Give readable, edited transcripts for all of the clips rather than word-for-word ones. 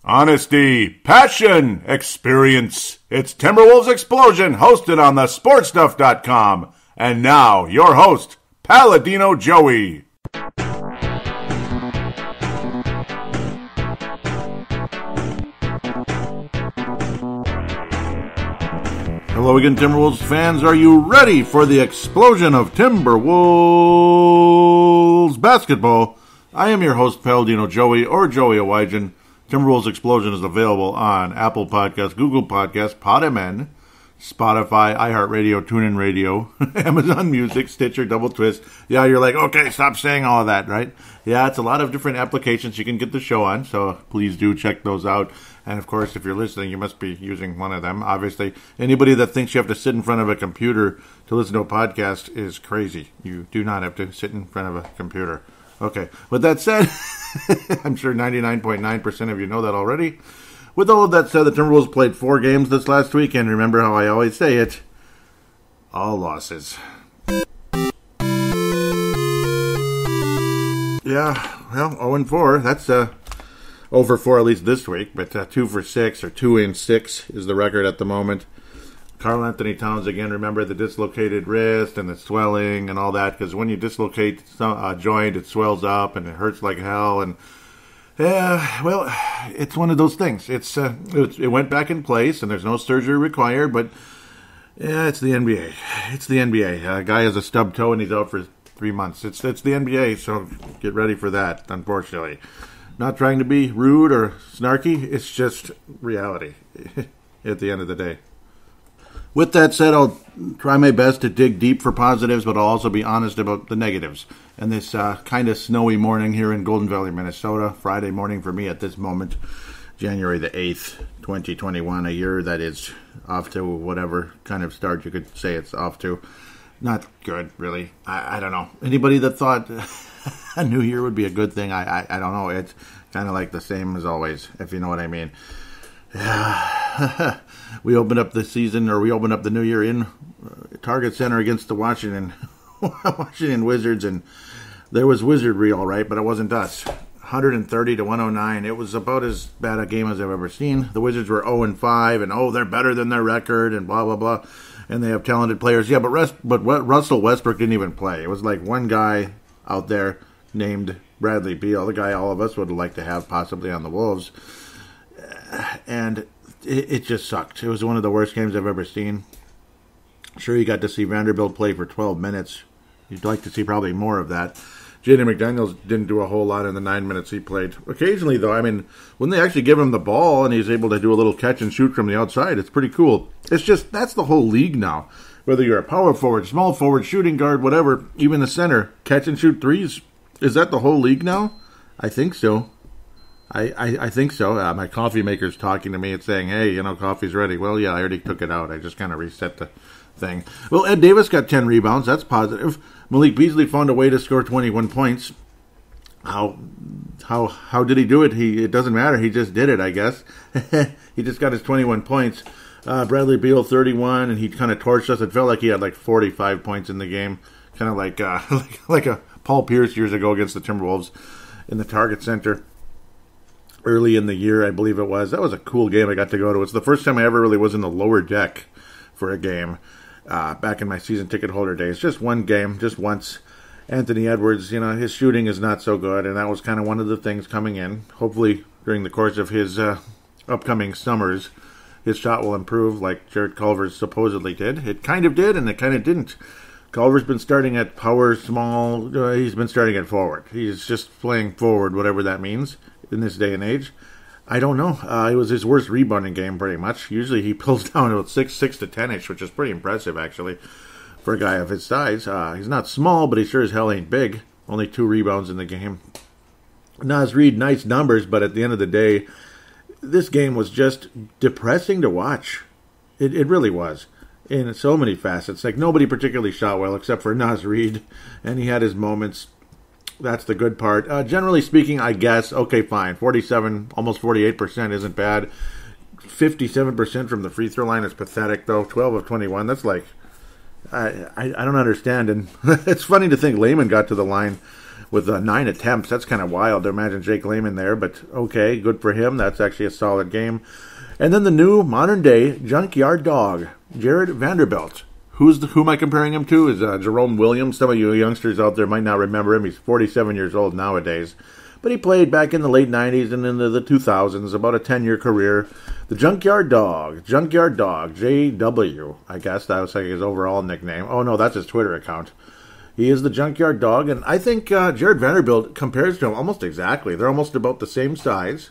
Honesty, passion, experience. It's Timberwolves Explosion, hosted on the sportstuff.com. And now, your host, Paladino Joey. Hello again, Timberwolves fans. Are you ready for the explosion of Timberwolves basketball? I am your host, Paladino Joey, or Joey Awajan. Timberwolves Explosion is available on Apple Podcasts, Google Podcasts, PodMN, Spotify, iHeartRadio, TuneIn Radio, Amazon Music, Stitcher, Double Twist. Yeah, you're like, okay, stop saying all of that, right? Yeah, it's a lot of different applications you can get the show on, so please do check those out. And, of course, if you're listening, you must be using one of them. Obviously, anybody that thinks you have to sit in front of a computer to listen to a podcast is crazy. You do not have to sit in front of a computer. Okay, with that said, I'm sure 99.9% of you know that already. With all of that said, the Timberwolves played 4 games this last week, and remember how I always say it, all losses. Yeah, well, 0-4, that's over 4 at least this week, but 2 for 6, or 2-6 is the record at the moment. Karl Anthony Towns, again, remember the dislocated wrist and the swelling and all that, because when you dislocate a joint, it swells up and it hurts like hell. And well, it's one of those things. It went back in place, and there's no surgery required, but yeah, it's the NBA. It's the NBA. A guy has a stub toe, and he's out for 3 months. It's the NBA, so get ready for that, unfortunately. Not trying to be rude or snarky. It's just reality at the end of the day. With that said, I'll try my best to dig deep for positives, but I'll also be honest about the negatives. And this kind of snowy morning here in Golden Valley, Minnesota, Friday morning for me at this moment, January the 8th, 2021, a year that is off to whatever kind of start you could say it's off to. Not good, really. I don't know. Anybody that thought a new year would be a good thing, I don't know. It's kind of like the same as always, if you know what I mean. We opened up the season, or we opened up the new year in Target Center against the Washington Wizards, and there was wizardry, all right, but it wasn't us. 130-109. It was about as bad a game as I've ever seen. The Wizards were 0-5, and they're better than their record, and blah blah blah, and they have talented players. Yeah, but Russell Westbrook didn't even play. It was like one guy out there named Bradley Beal, the guy all of us would like to have possibly on the Wolves, and it just sucked. It was one of the worst games I've ever seen. Sure, you got to see Vanderbilt play for 12 minutes. You'd like to see probably more of that. Jaden McDaniels didn't do a whole lot in the 9 minutes he played. Occasionally, though, I mean, when they actually give him the ball and he's able to do a little catch and shoot from the outside, it's pretty cool. It's just, that's the whole league now. Whether you're a power forward, small forward, shooting guard, whatever, even the center, catch and shoot threes. Is that the whole league now? I think so. I think so. My coffee maker's talking to me. It's saying, hey, coffee's ready. Well, yeah, I already took it out. I just kind of reset the thing. Well, Ed Davis got 10 rebounds. That's positive. Malik Beasley found a way to score 21 points. How did he do it? It doesn't matter. He just did it, I guess. He just got his 21 points. Bradley Beal, 31, and he kind of torched us. It felt like he had like 45 points in the game. Kind of like a Paul Pierce years ago against the Timberwolves in the Target Center. Early in the year, I believe it was. That was a cool game I got to go to. It's the first time I ever really was in the lower deck for a game back in my season ticket holder days. Just one game, just once. Anthony Edwards, his shooting is not so good, and that was kind of one of the things coming in. Hopefully, during the course of his upcoming summers, his shot will improve like Jared Culver's supposedly did. It kind of did, and it kind of didn't. Culver's been starting at power small. He's been starting at forward. He's just playing forward, whatever that means in this day and age. I don't know. It was his worst rebounding game, pretty much. Usually he pulls down about 6 to 10-ish, which is pretty impressive, actually, for a guy of his size. He's not small, but he sure as hell ain't big. Only 2 rebounds in the game. Naz Reid, nice numbers, but at the end of the day, this game was just depressing to watch. It really was. In so many facets. Like, nobody particularly shot well except for Naz Reid, and he had his moments. That's the good part. Generally speaking, I guess, okay, fine. 47, almost 48% isn't bad. 57% from the free throw line is pathetic, though. 12 of 21, that's like, I don't understand. And it's funny to think Layman got to the line with 9 attempts. That's kind of wild to imagine Jake Layman there, but okay, good for him. That's actually a solid game. And then the new modern-day Junkyard Dog, Jared Vanderbilt. Who am I comparing him to? Is Jerome Williams. Some of you youngsters out there might not remember him. He's 47 years old nowadays. But he played back in the late 90s and into the 2000s, about a 10-year career. The Junkyard Dawg JW, I guess that was like his overall nickname. Oh, no, that's his Twitter account. He is the Junkyard Dog, and I think Jared Vanderbilt compares to him almost exactly. They're almost about the same size.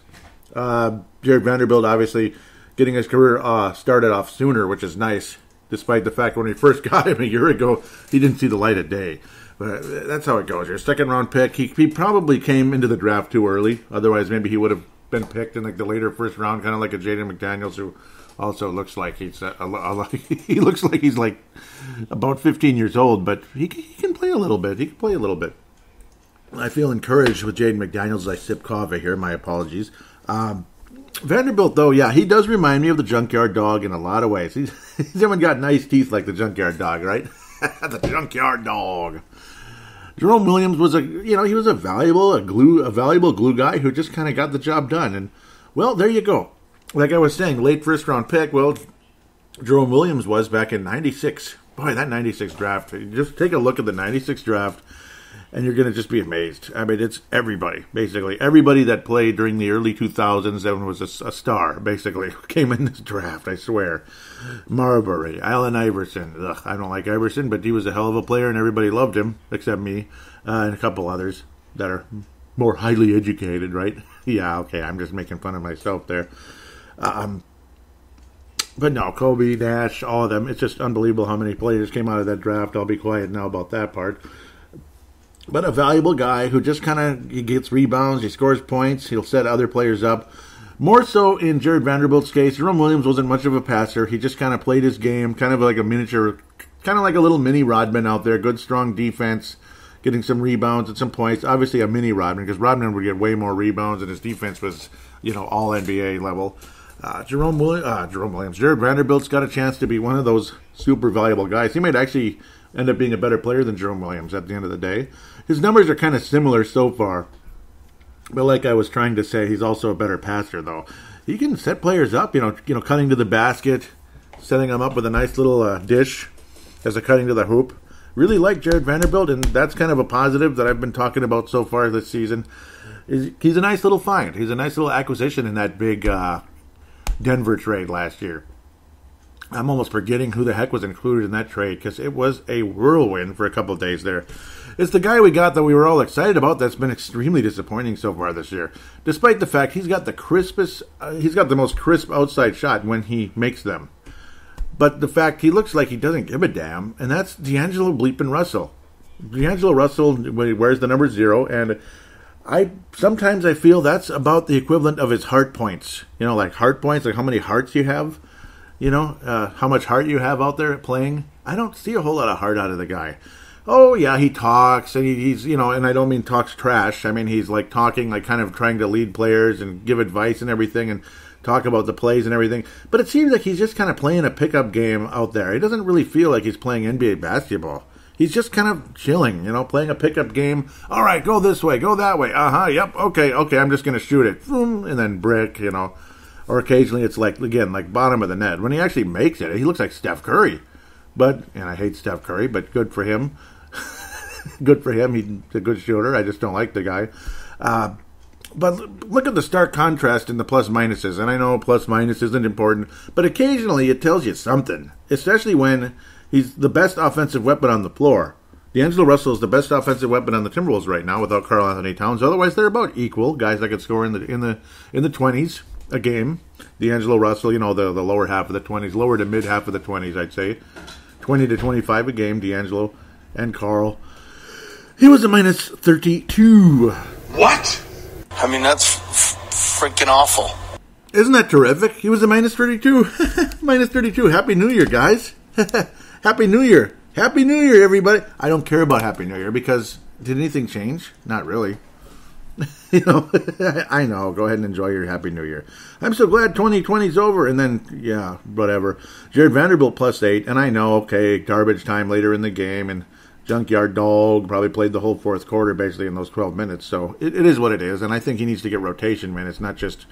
Jared Vanderbilt, obviously, getting his career started off sooner, which is nice, despite the fact when we first got him a year ago, he didn't see the light of day. But that's how it goes. Your second-round pick, he probably came into the draft too early. Otherwise, maybe he would have been picked in like the later first round, kind of like a Jaden McDaniels, who also looks like he's he looks like he's like about 15 years old, but he can play a little bit. He can play a little bit. I feel encouraged with Jaden McDaniels as I sip coffee here. My apologies. Vanderbilt, though, yeah, he does remind me of the Junkyard Dog in a lot of ways. He's even got nice teeth like the Junkyard Dog, right? The Junkyard Dog. Jerome Williams was he was a valuable glue guy who just kind of got the job done. And, well, there you go. Like I was saying, late first round pick. Well, Jerome Williams was back in 96. Boy, that 96 draft. Just take a look at the 96 draft, and you're going to just be amazed. I mean, it's everybody, basically. Everybody that played during the early 2000s that was a star, basically, came in this draft, I swear. Marbury, Allen Iverson. Ugh, I don't like Iverson, but he was a hell of a player, and everybody loved him, except me, and a couple others that are more highly educated, right? Yeah, okay, I'm just making fun of myself there. But no, Kobe, Nash, all of them. It's just unbelievable how many players came out of that draft. I'll be quiet now about that part. But a valuable guy who just he gets rebounds, he scores points, he'll set other players up. More so in Jared Vanderbilt's case, Jerome Williams wasn't much of a passer. He just kind of played his game, kind of like a miniature, kind of like a little mini Rodman out there. Good, strong defense, getting some rebounds and some points. Obviously a mini Rodman, because Rodman would get way more rebounds, and his defense was, all NBA level. Jared Vanderbilt's got a chance to be one of those super valuable guys. He might actually end up being a better player than Jerome Williams at the end of the day. His numbers are kind of similar so far. But like I was trying to say, he's also a better passer, though. He can set players up, cutting to the basket, setting them up with a nice little dish as a cutting to the hoop. Really like Jared Vanderbilt, and that's kind of a positive that I've been talking about so far this season. He's a nice little find. He's a nice little acquisition in that big Denver trade last year. I'm almost forgetting who the heck was included in that trade because it was a whirlwind for a couple of days there. It's the guy we got that we were all excited about that's been extremely disappointing so far this year. Despite the fact he's got the most crisp outside shot when he makes them. But the fact he looks like he doesn't give a damn, and that's D'Angelo bleeping Russell. D'Angelo Russell wears the number 0, and sometimes I feel that's about the equivalent of his heart points. Like heart points, like how many hearts you have. How much heart you have out there playing. I don't see a whole lot of heart out of the guy. Oh, yeah, he talks, and he's, and I don't mean talks trash. I mean, he's, like, talking, like, kind of trying to lead players and give advice and everything and talk about the plays and everything. But it seems like he's just kind of playing a pickup game out there. He doesn't really feel like he's playing NBA basketball. He's just kind of chilling, playing a pickup game. All right, go this way, go that way. Yep, okay, I'm just going to shoot it. And then brick, Or occasionally it's like, again, like bottom of the net. When he actually makes it, he looks like Steph Curry. And I hate Steph Curry, but good for him. Good for him. He's a good shooter. I just don't like the guy. But look at the stark contrast in the plus minuses. And I know plus minus isn't important, but occasionally it tells you something, especially when he's the best offensive weapon on the floor. D'Angelo Russell is the best offensive weapon on the Timberwolves right now without Karl Anthony Towns. Otherwise, they're about equal. Guys that could score in the 20s a game. D'Angelo Russell, the lower half of the 20s, lower to mid half of the 20s, I'd say. 20 to 25 a game, D'Angelo and Karl. He was a minus 32. What? I mean, that's freaking awful. Isn't that terrific? He was a minus 32. Minus 32. Happy New Year, guys. Happy New Year. Happy New Year, everybody. I don't care about Happy New Year because did anything change? Not really. I know. Go ahead and enjoy your Happy New Year. I'm so glad 2020's over. And then, whatever. Jared Vanderbilt plus 8. And I know, okay, garbage time later in the game. And Junkyard Dawg probably played the whole fourth quarter basically in those 12 minutes. So it is what it is. And I think he needs to get rotation minutes, not just,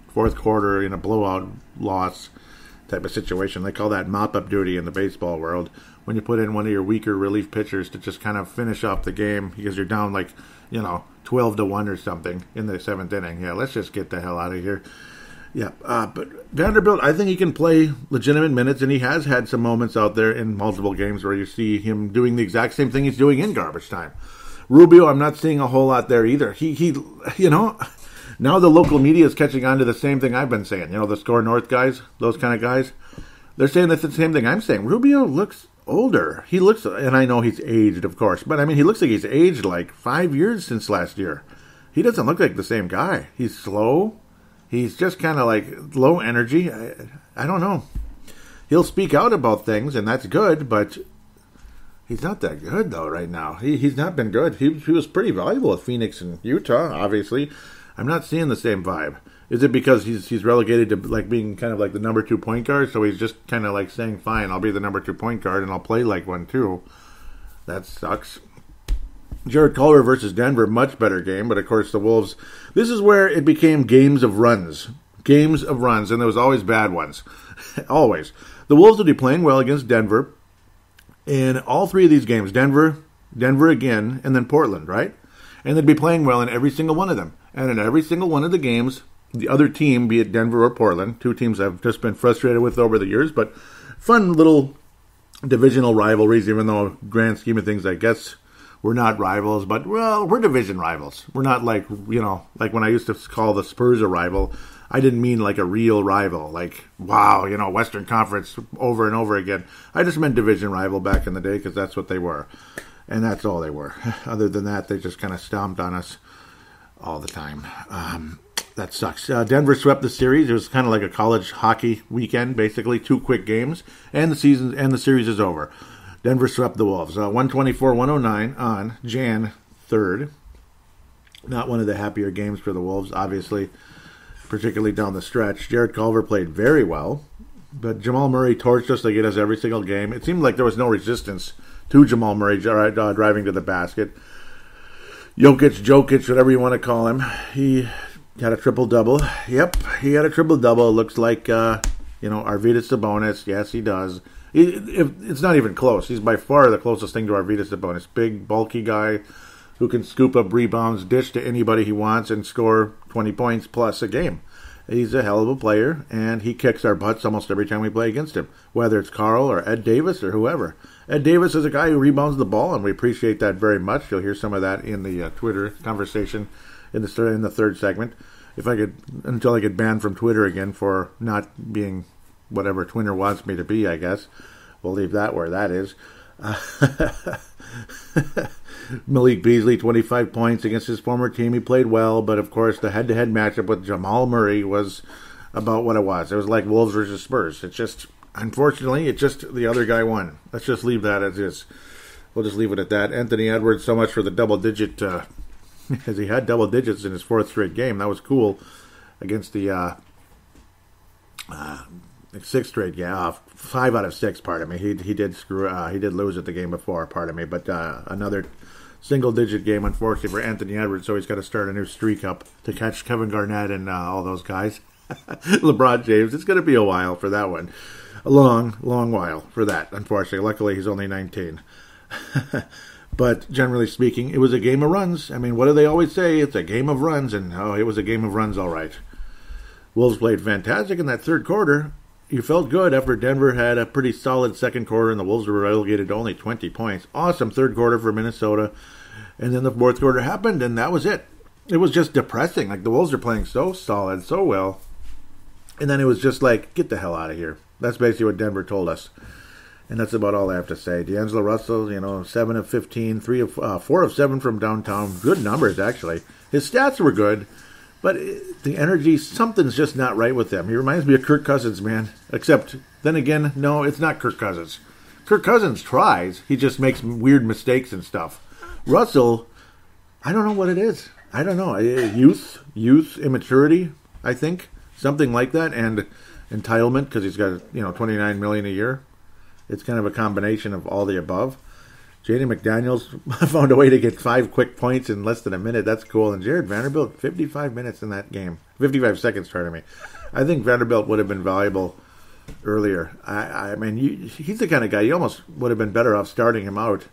fourth quarter in a blowout loss type of situation. They call that mop-up duty in the baseball world. When you put in one of your weaker relief pitchers to just kind of finish off the game because you're down 12-1 or something in the seventh inning. Yeah, let's just get the hell out of here. Yeah, but Vanderbilt, I think he can play legitimate minutes, and he has had some moments out there in multiple games where you see him doing the exact same thing he's doing in garbage time. Rubio, I'm not seeing a whole lot there either. He now the local media is catching on to the same thing I've been saying. The Score North guys, those kind of guys, they're saying that's the same thing I'm saying. Rubio looks older. He looks, and I know he's aged, of course, but I mean, he looks like he's aged like 5 years since last year. He doesn't look like the same guy. He's slow. He's just kind of like low energy. I don't know. He'll speak out about things, and that's good, but he's not that good, though, right now. He's not been good. He was pretty valuable with Phoenix and Utah, obviously. I'm not seeing the same vibe. Is it because he's relegated to like being kind of like the number 2 point guard, so he's just kind of like saying, fine, I'll be the number 2 point guard, and I'll play like one, too. That sucks. Jared Culver versus Denver, much better game, but of course the Wolves, this is where it became games of runs. Games of runs, and there was always bad ones. Always. The Wolves would be playing well against Denver in all 3 of these games. Denver again, and then Portland, right? And they'd be playing well in every single one of them. And in every single one of the games, the other team, be it Denver or Portland, 2 teams I've just been frustrated with over the years, but fun little divisional rivalries, even though grand scheme of things, I guess, we're not rivals, but, well, we're division rivals. We're not like when I used to call the Spurs a rival, I didn't mean like a real rival, like, wow, Western Conference over and over again. I just meant division rival back in the day because that's what they were. And that's all they were. Other than that, they just kind of stomped on us all the time. That sucks. Denver swept the series. It was kind of like a college hockey weekend, basically 2 quick games, and the series is over. Denver swept the Wolves, 124-109 on Jan 3rd. Not one of the happier games for the Wolves, obviously, particularly down the stretch. Jared Culver played very well, but Jamal Murray torched us like he does every single game. It seemed like there was no resistance to Jamal Murray driving to the basket. Jokic, whatever you want to call him, he had a triple-double. Yep, he had a triple-double. It looks like, Arvydas Sabonis. Yes, he does. It's not even close. He's by far the closest thing to Arvydas Sabonis. Big, bulky guy who can scoop up rebounds, dish to anybody he wants, and score 20 points plus a game. He's a hell of a player, and he kicks our butts almost every time we play against him, whether it's Carl or Ed Davis or whoever. Ed Davis is a guy who rebounds the ball, and we appreciate that very much. You'll hear some of that in the Twitter conversation in the third segment. Until I get banned from Twitter again for not being whatever Twitter wants me to be, I guess. We'll leave that where that is. Malik Beasley, 25 points against his former team. He played well, but of course the head-to-head matchup with Jamal Murray was about what it was. It was like Wolves versus Spurs. Unfortunately, the other guy won. Let's just leave that as is. We'll just leave it at that. Anthony Edwards, so much for the double-digit, as he had double digits in his 4th straight game. That was cool against the 6th straight game. 5 out of 6, pardon me. He did lose at the game before, pardon me. But another single-digit game, unfortunately, for Anthony Edwards, so he's got to start a new streak up to catch Kevin Garnett and all those guys. LeBron James, it's going to be a while for that one. A long, long while for that, unfortunately. Luckily, he's only 19. But generally speaking, it was a game of runs. I mean, what do they always say? It's a game of runs, and it was a game of runs, all right. Wolves played fantastic in that third quarter. You felt good after Denver had a pretty solid second quarter, and the Wolves were relegated to only 20 points. Awesome third quarter for Minnesota. And then the fourth quarter happened, and that was it. It was just depressing. Like, the Wolves are playing so solid, so well. And then it was just like, get the hell out of here. That's basically what Denver told us. And that's about all I have to say. D'Angelo Russell, 7 of 15, 4 of 7 from downtown. Good numbers, actually. His stats were good, but the energy, something's just not right with them. He reminds me of Kirk Cousins, man. Except, then again, no, it's not Kirk Cousins. Kirk Cousins tries. He just makes weird mistakes and stuff. Russell, I don't know what it is. I don't know. Youth, immaturity, I think. Something like that. And entitlement, because he's got, $29 million a year. It's kind of a combination of all the above. J.D. McDaniels found a way to get 5 quick points in less than a minute. That's cool. And Jared Vanderbilt, 55 minutes in that game. 55 seconds, pardon me. I think Vanderbilt would have been valuable earlier. I mean, he's the kind of guy, you almost would have been better off starting him out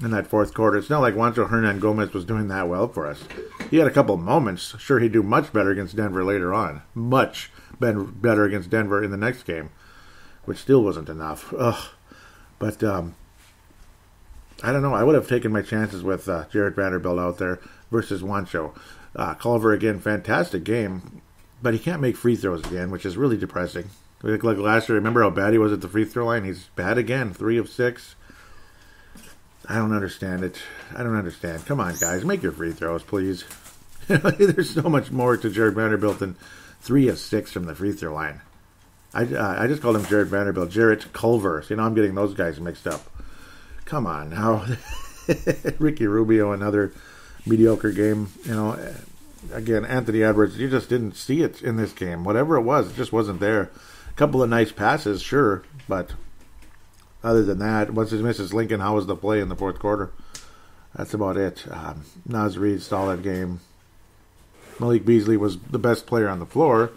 in that fourth quarter. It's not like Juancho Hernan Gomez was doing that well for us. He had a couple of moments. Sure, he'd do much better against Denver later on. Much better against Denver in the next game, which still wasn't enough. Ugh. But I don't know. I would have taken my chances with Jared Vanderbilt out there versus Juancho. Culver, again, fantastic game, but he can't make free throws again, which is really depressing. Like last year, remember how bad he was at the free throw line? He's bad again, 3 of 6. I don't understand it. I don't understand. Come on, guys, make your free throws, please. There's so much more to Jared Vanderbilt than 3 of 6 from the free throw line. I just called him Jared Vanderbilt. Jarrett Culver. You know, I'm getting those guys mixed up. Come on now. Ricky Rubio, another mediocre game. You know, again, Anthony Edwards, you just didn't see it in this game. Whatever it was, it just wasn't there. A couple of nice passes, sure, but other than that, once his misses Lincoln, how was the play in the fourth quarter? That's about it. Naz Reid, solid game. Malik Beasley was the best player on the floor,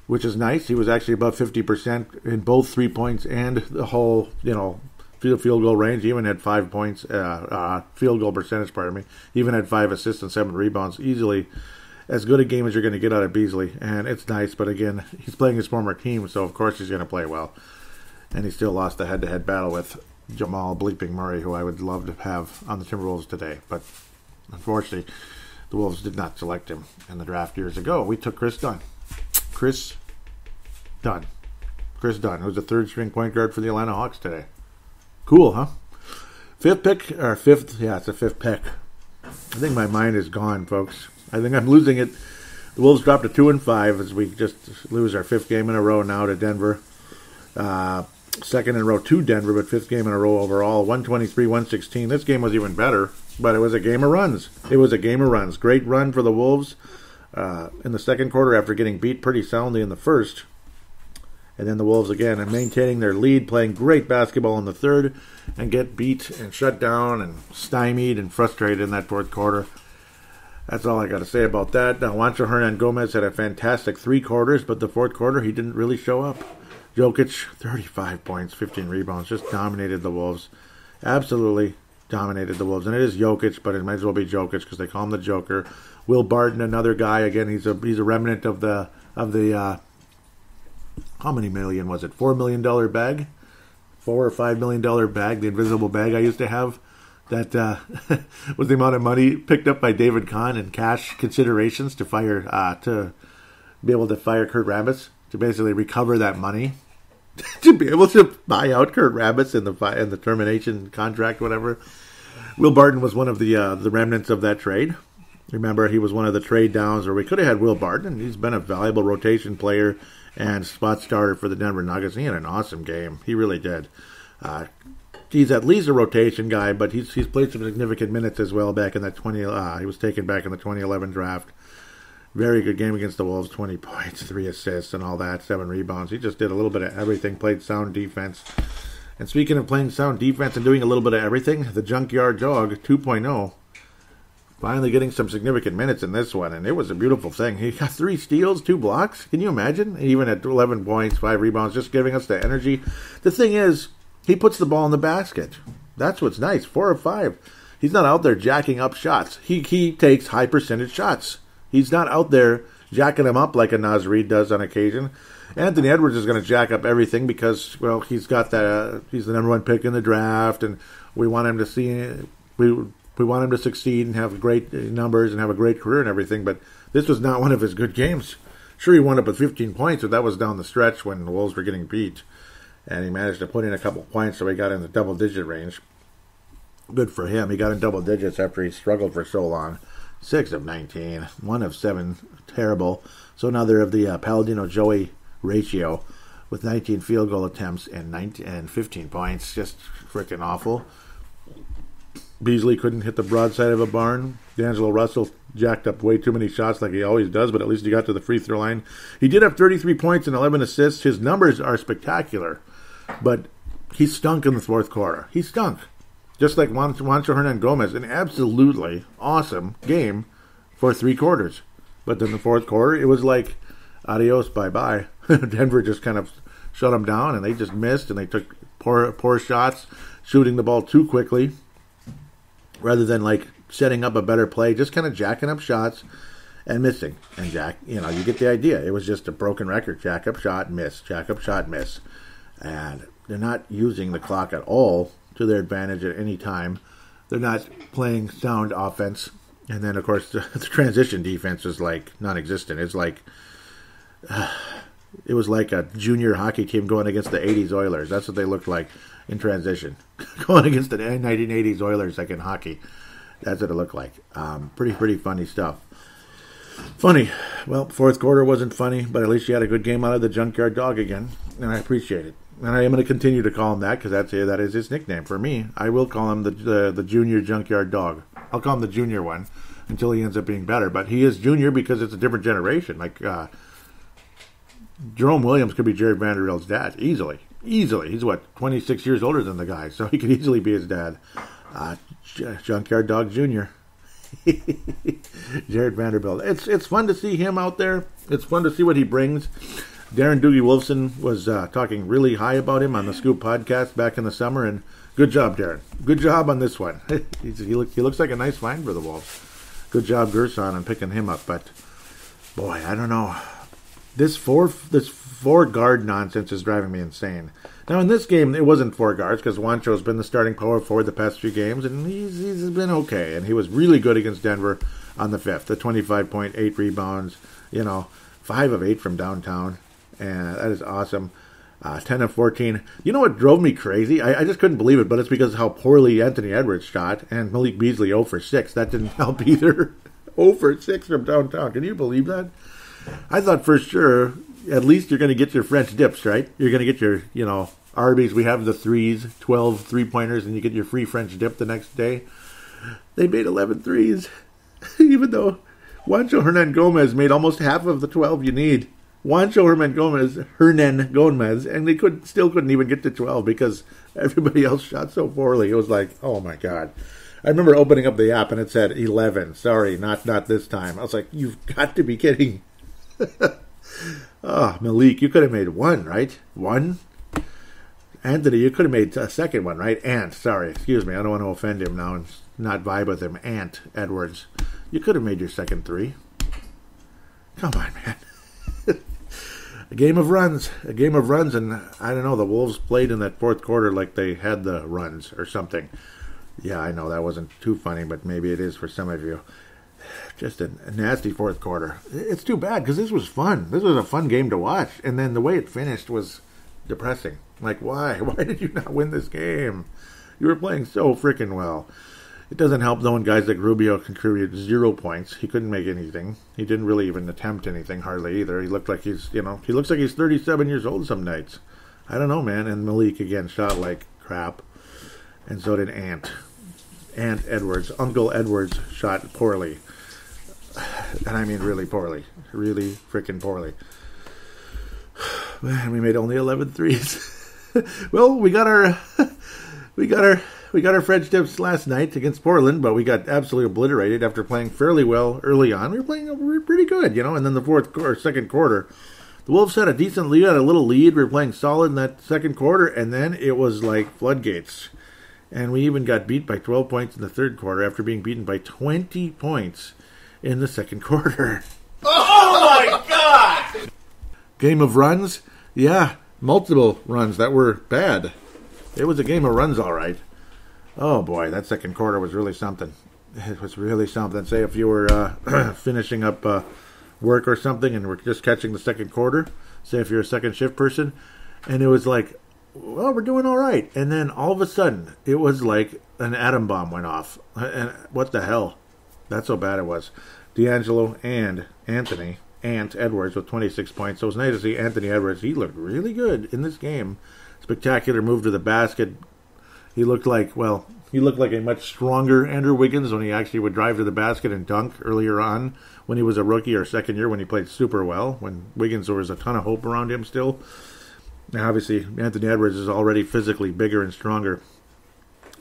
which is nice. He was actually above 50% in both 3 points and the whole, field goal range. He even had 5 points, field goal percentage, pardon me. He even had 5 assists and 7 rebounds. Easily as good a game as you're going to get out of Beasley. And it's nice, but again, he's playing his former team, so of course he's going to play well. And he still lost the head-to-head battle with Jamal Bleeping Murray, who I would love to have on the Timberwolves today. But unfortunately, the Wolves did not select him in the draft years ago. We took Chris Dunn. Chris Dunn, who's the third-string point guard for the Atlanta Hawks today. Cool, huh? Fifth pick. Yeah, it's a 5th pick. I think my mind is gone, folks. I think I'm losing it. The Wolves dropped to 2-5 as we just lose our 5th game in a row now to Denver. Second in a row to Denver, but 5th game in a row overall. 123-116. This game was even better, but it was a game of runs. Great run for the Wolves in the second quarter after getting beat pretty soundly in the first. And then the Wolves again and maintaining their lead, playing great basketball in the third, and get beat and shut down and stymied and frustrated in that fourth quarter. That's all I got to say about that. Now, Juancho Hernan Gomez had a fantastic 3 quarters, but the fourth quarter he didn't really show up. Jokic, 35 points, 15 rebounds, just dominated the Wolves. Absolutely dominated the Wolves. And it is Jokic, but it might as well be Jokic because they call him the Joker. Will Barton, another guy, again, he's a remnant of the how many million was it? $4 million bag? $4 or $5 million bag, the invisible bag I used to have. That was the amount of money picked up by David Kahn in cash considerations to be able to fire Kurt Rambis, to basically recover that money, to be able to buy out Kurt Rambis in the termination contract, whatever. Will Barton was one of the remnants of that trade. Remember, he was one of the trade downs, or we could have had Will Barton, and he's been a valuable rotation player and spot starter for the Denver Nuggets. He had an awesome game. He really did. He's at least a rotation guy, but he's played some significant minutes as well back in that he was taken back in the 2011 draft. Very good game against the Wolves, 20 points, 3 assists and all that, 7 rebounds. He just did a little bit of everything, played sound defense. And speaking of playing sound defense and doing a little bit of everything, the Junkyard Dawg 2.0 finally getting some significant minutes in this one, and it was a beautiful thing. He got 3 steals, 2 blocks. Can you imagine? Even at 11 points, 5 rebounds, just giving us the energy. The thing is, he puts the ball in the basket. That's what's nice. 4 of 5. He's not out there jacking up shots. He takes high percentage shots. He's not out there jacking them up like a Naz Reid does on occasion. Anthony Edwards is going to jack up everything because, well, he's got that. He's the number 1 pick in the draft, and we want him to we want him to succeed and have great numbers and have a great career and everything. But this was not one of his good games. Sure, he wound up with 15 points, but that was down the stretch when the Wolves were getting beat, and he managed to put in a couple points, so he got in the double-digit range. Good for him. He got in double digits after he struggled for so long. 6 of 19, 1 of 7, terrible. So another of the Paladino-Joey ratio with 19 field goal attempts and 15 points. Just freaking awful. Beasley couldn't hit the broadside of a barn. D'Angelo Russell jacked up way too many shots like he always does, but at least he got to the free throw line. He did have 33 points and 11 assists. His numbers are spectacular, but he stunk in the fourth quarter. He stunk. Just like Juancho Hernan-Gomez, an absolutely awesome game for 3 quarters. But then the fourth quarter, it was like, adios, bye-bye. Denver just kind of shut them down, and they just missed, and they took poor shots, shooting the ball too quickly, rather than like setting up a better play, just kind of jacking up shots and missing. And you get the idea. It was just a broken record. Jack up shot, miss. Jack up shot, miss. And they're not using the clock at all to their advantage at any time. They're not playing sound offense. And then, of course, the transition defense is like non-existent. It's like it was like a junior hockey team going against the 80s Oilers. That's what they looked like in transition. Going against the 1980s Oilers like in hockey. That's what it looked like. Pretty funny stuff. Funny. Well, fourth quarter wasn't funny, but at least you had a good game out of the Junkyard Dog again, and I appreciate it. And I am going to continue to call him that because that is his nickname. For me, I will call him the Junior Junkyard Dog. I'll call him the Junior one until he ends up being better. But he is Junior because it's a different generation. Like Jerome Williams could be Jared Vanderbilt's dad easily. He's 26 years older than the guy, so he could easily be his dad. Junkyard Dawg Jr. Jared Vanderbilt. It's fun to see him out there. It's fun to see what he brings. Darren Doogie Wolfson was talking really high about him on the Scoop podcast back in the summer, and good job, Darren. Good job on this one. He looks like a nice find for the Wolves. Good job, Gerson, on picking him up. But boy, I don't know. This four guard nonsense is driving me insane. Now in this game, it wasn't 4 guards because Juancho's been the starting power forward the past few games, and he's been okay. And he was really good against Denver on the 5th. The 25.8 rebounds, 5 of 8 from downtown. And that is awesome. 10 of 14. You know what drove me crazy? I just couldn't believe it, but it's because of how poorly Anthony Edwards shot. And Malik Beasley 0 for 6. That didn't help either. 0 for 6 from downtown. Can you believe that? I thought for sure, at least you're going to get your French dips, right? You're going to get your, Arby's. We have the 12 3-pointers, and you get your free French dip the next day. They made 11 threes. Even though Juancho Hernan-Gomez made almost half of the 12 you need. Juancho Hernan Gomez, and they still couldn't even get to 12 because everybody else shot so poorly. It was like, oh my God. I remember opening up the app and it said 11. Sorry, not this time. I was like, you've got to be kidding. Malik, you could have made 1, right? 1? Anthony, you could have made a second one, right? Excuse me. I don't want to offend him now and not vibe with him. Edwards. You could have made your second 3. Come on, man. A game of runs, and I don't know, the Wolves played in that fourth quarter like they had the runs or something. Yeah, I know that wasn't too funny, but maybe it is for some of you. Just a nasty fourth quarter. It's too bad because this was fun. This was a fun game to watch, and then the way it finished was depressing. Like, why? Why did you not win this game? You were playing so freaking well. It doesn't help though when guys like Rubio contributed 0 points. He couldn't make anything. He didn't really even attempt anything hardly either. He looked like he looks like he's 37 years old some nights. I don't know, man. And Malik again shot like crap. And so did Ant Edwards. Uncle Edwards shot poorly. And I mean really poorly. Really freaking poorly. Man, we made only 11 threes. Well, we got our French dips last night against Portland, but we got absolutely obliterated after playing fairly well early on. We were pretty good, and then the second quarter, the Wolves had a decent lead, had a little lead. We were playing solid in that second quarter, and then it was like floodgates. And we even got beat by 12 points in the third quarter after being beaten by 20 points in the second quarter. Oh my God! Game of runs? Yeah, multiple runs that were bad. It was a game of runs, all right. Oh boy, that second quarter was really something. It was really something. Say if you were finishing up work or something and were just catching the second quarter, say if you're a second shift person, and it was like, well, we're doing all right. And then all of a sudden, it was like an atom bomb went off. And what the hell? That's how bad it was. D'Angelo and Ant Edwards with 26 points. So it was nice to see Anthony Edwards. He looked really good in this game. Spectacular move to the basket. He looked like a much stronger Andrew Wiggins when he actually would drive to the basket and dunk earlier on when he was a rookie or second year when he played super well. When Wiggins, there was a ton of hope around him still. 26 points. So it was nice to see Anthony Edwards. He looked really good in this game. Spectacular move to the basket. He looked like a much stronger Andrew Wiggins when he actually would drive to the basket and dunk earlier on when he was a rookie or second year when he played super well, when Wiggins was a ton of hope around him still. Now, obviously, Anthony Edwards is already physically bigger and stronger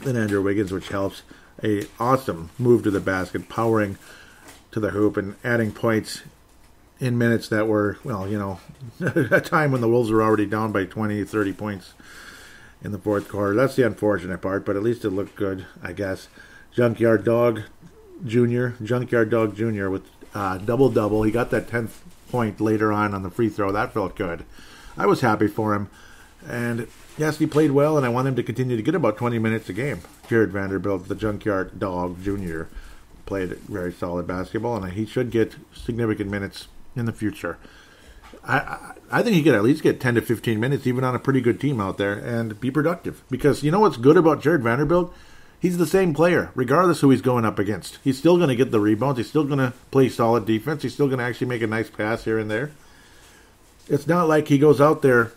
than Andrew Wiggins, which helps. A awesome move to the basket, powering to the hoop and adding points in minutes that were, well, a time when the Wolves were already down by 20, 30 points in the fourth quarter. That's the unfortunate part, but at least it looked good, I guess. Junkyard Dawg Jr. with double-double. He got that 10th point later on the free throw. That felt good. I was happy for him. And yes, he played well, and I want him to continue to get about 20 minutes a game. Jared Vanderbilt, the Junkyard Dawg Jr., played very solid basketball, and he should get significant minutes in the future. I think he could at least get 10 to 15 minutes, even on a pretty good team out there, and be productive. Because you know what's good about Jared Vanderbilt? He's the same player, regardless who he's going up against. He's still going to get the rebounds. He's still going to play solid defense. He's still going to actually make a nice pass here and there. It's not like he goes out there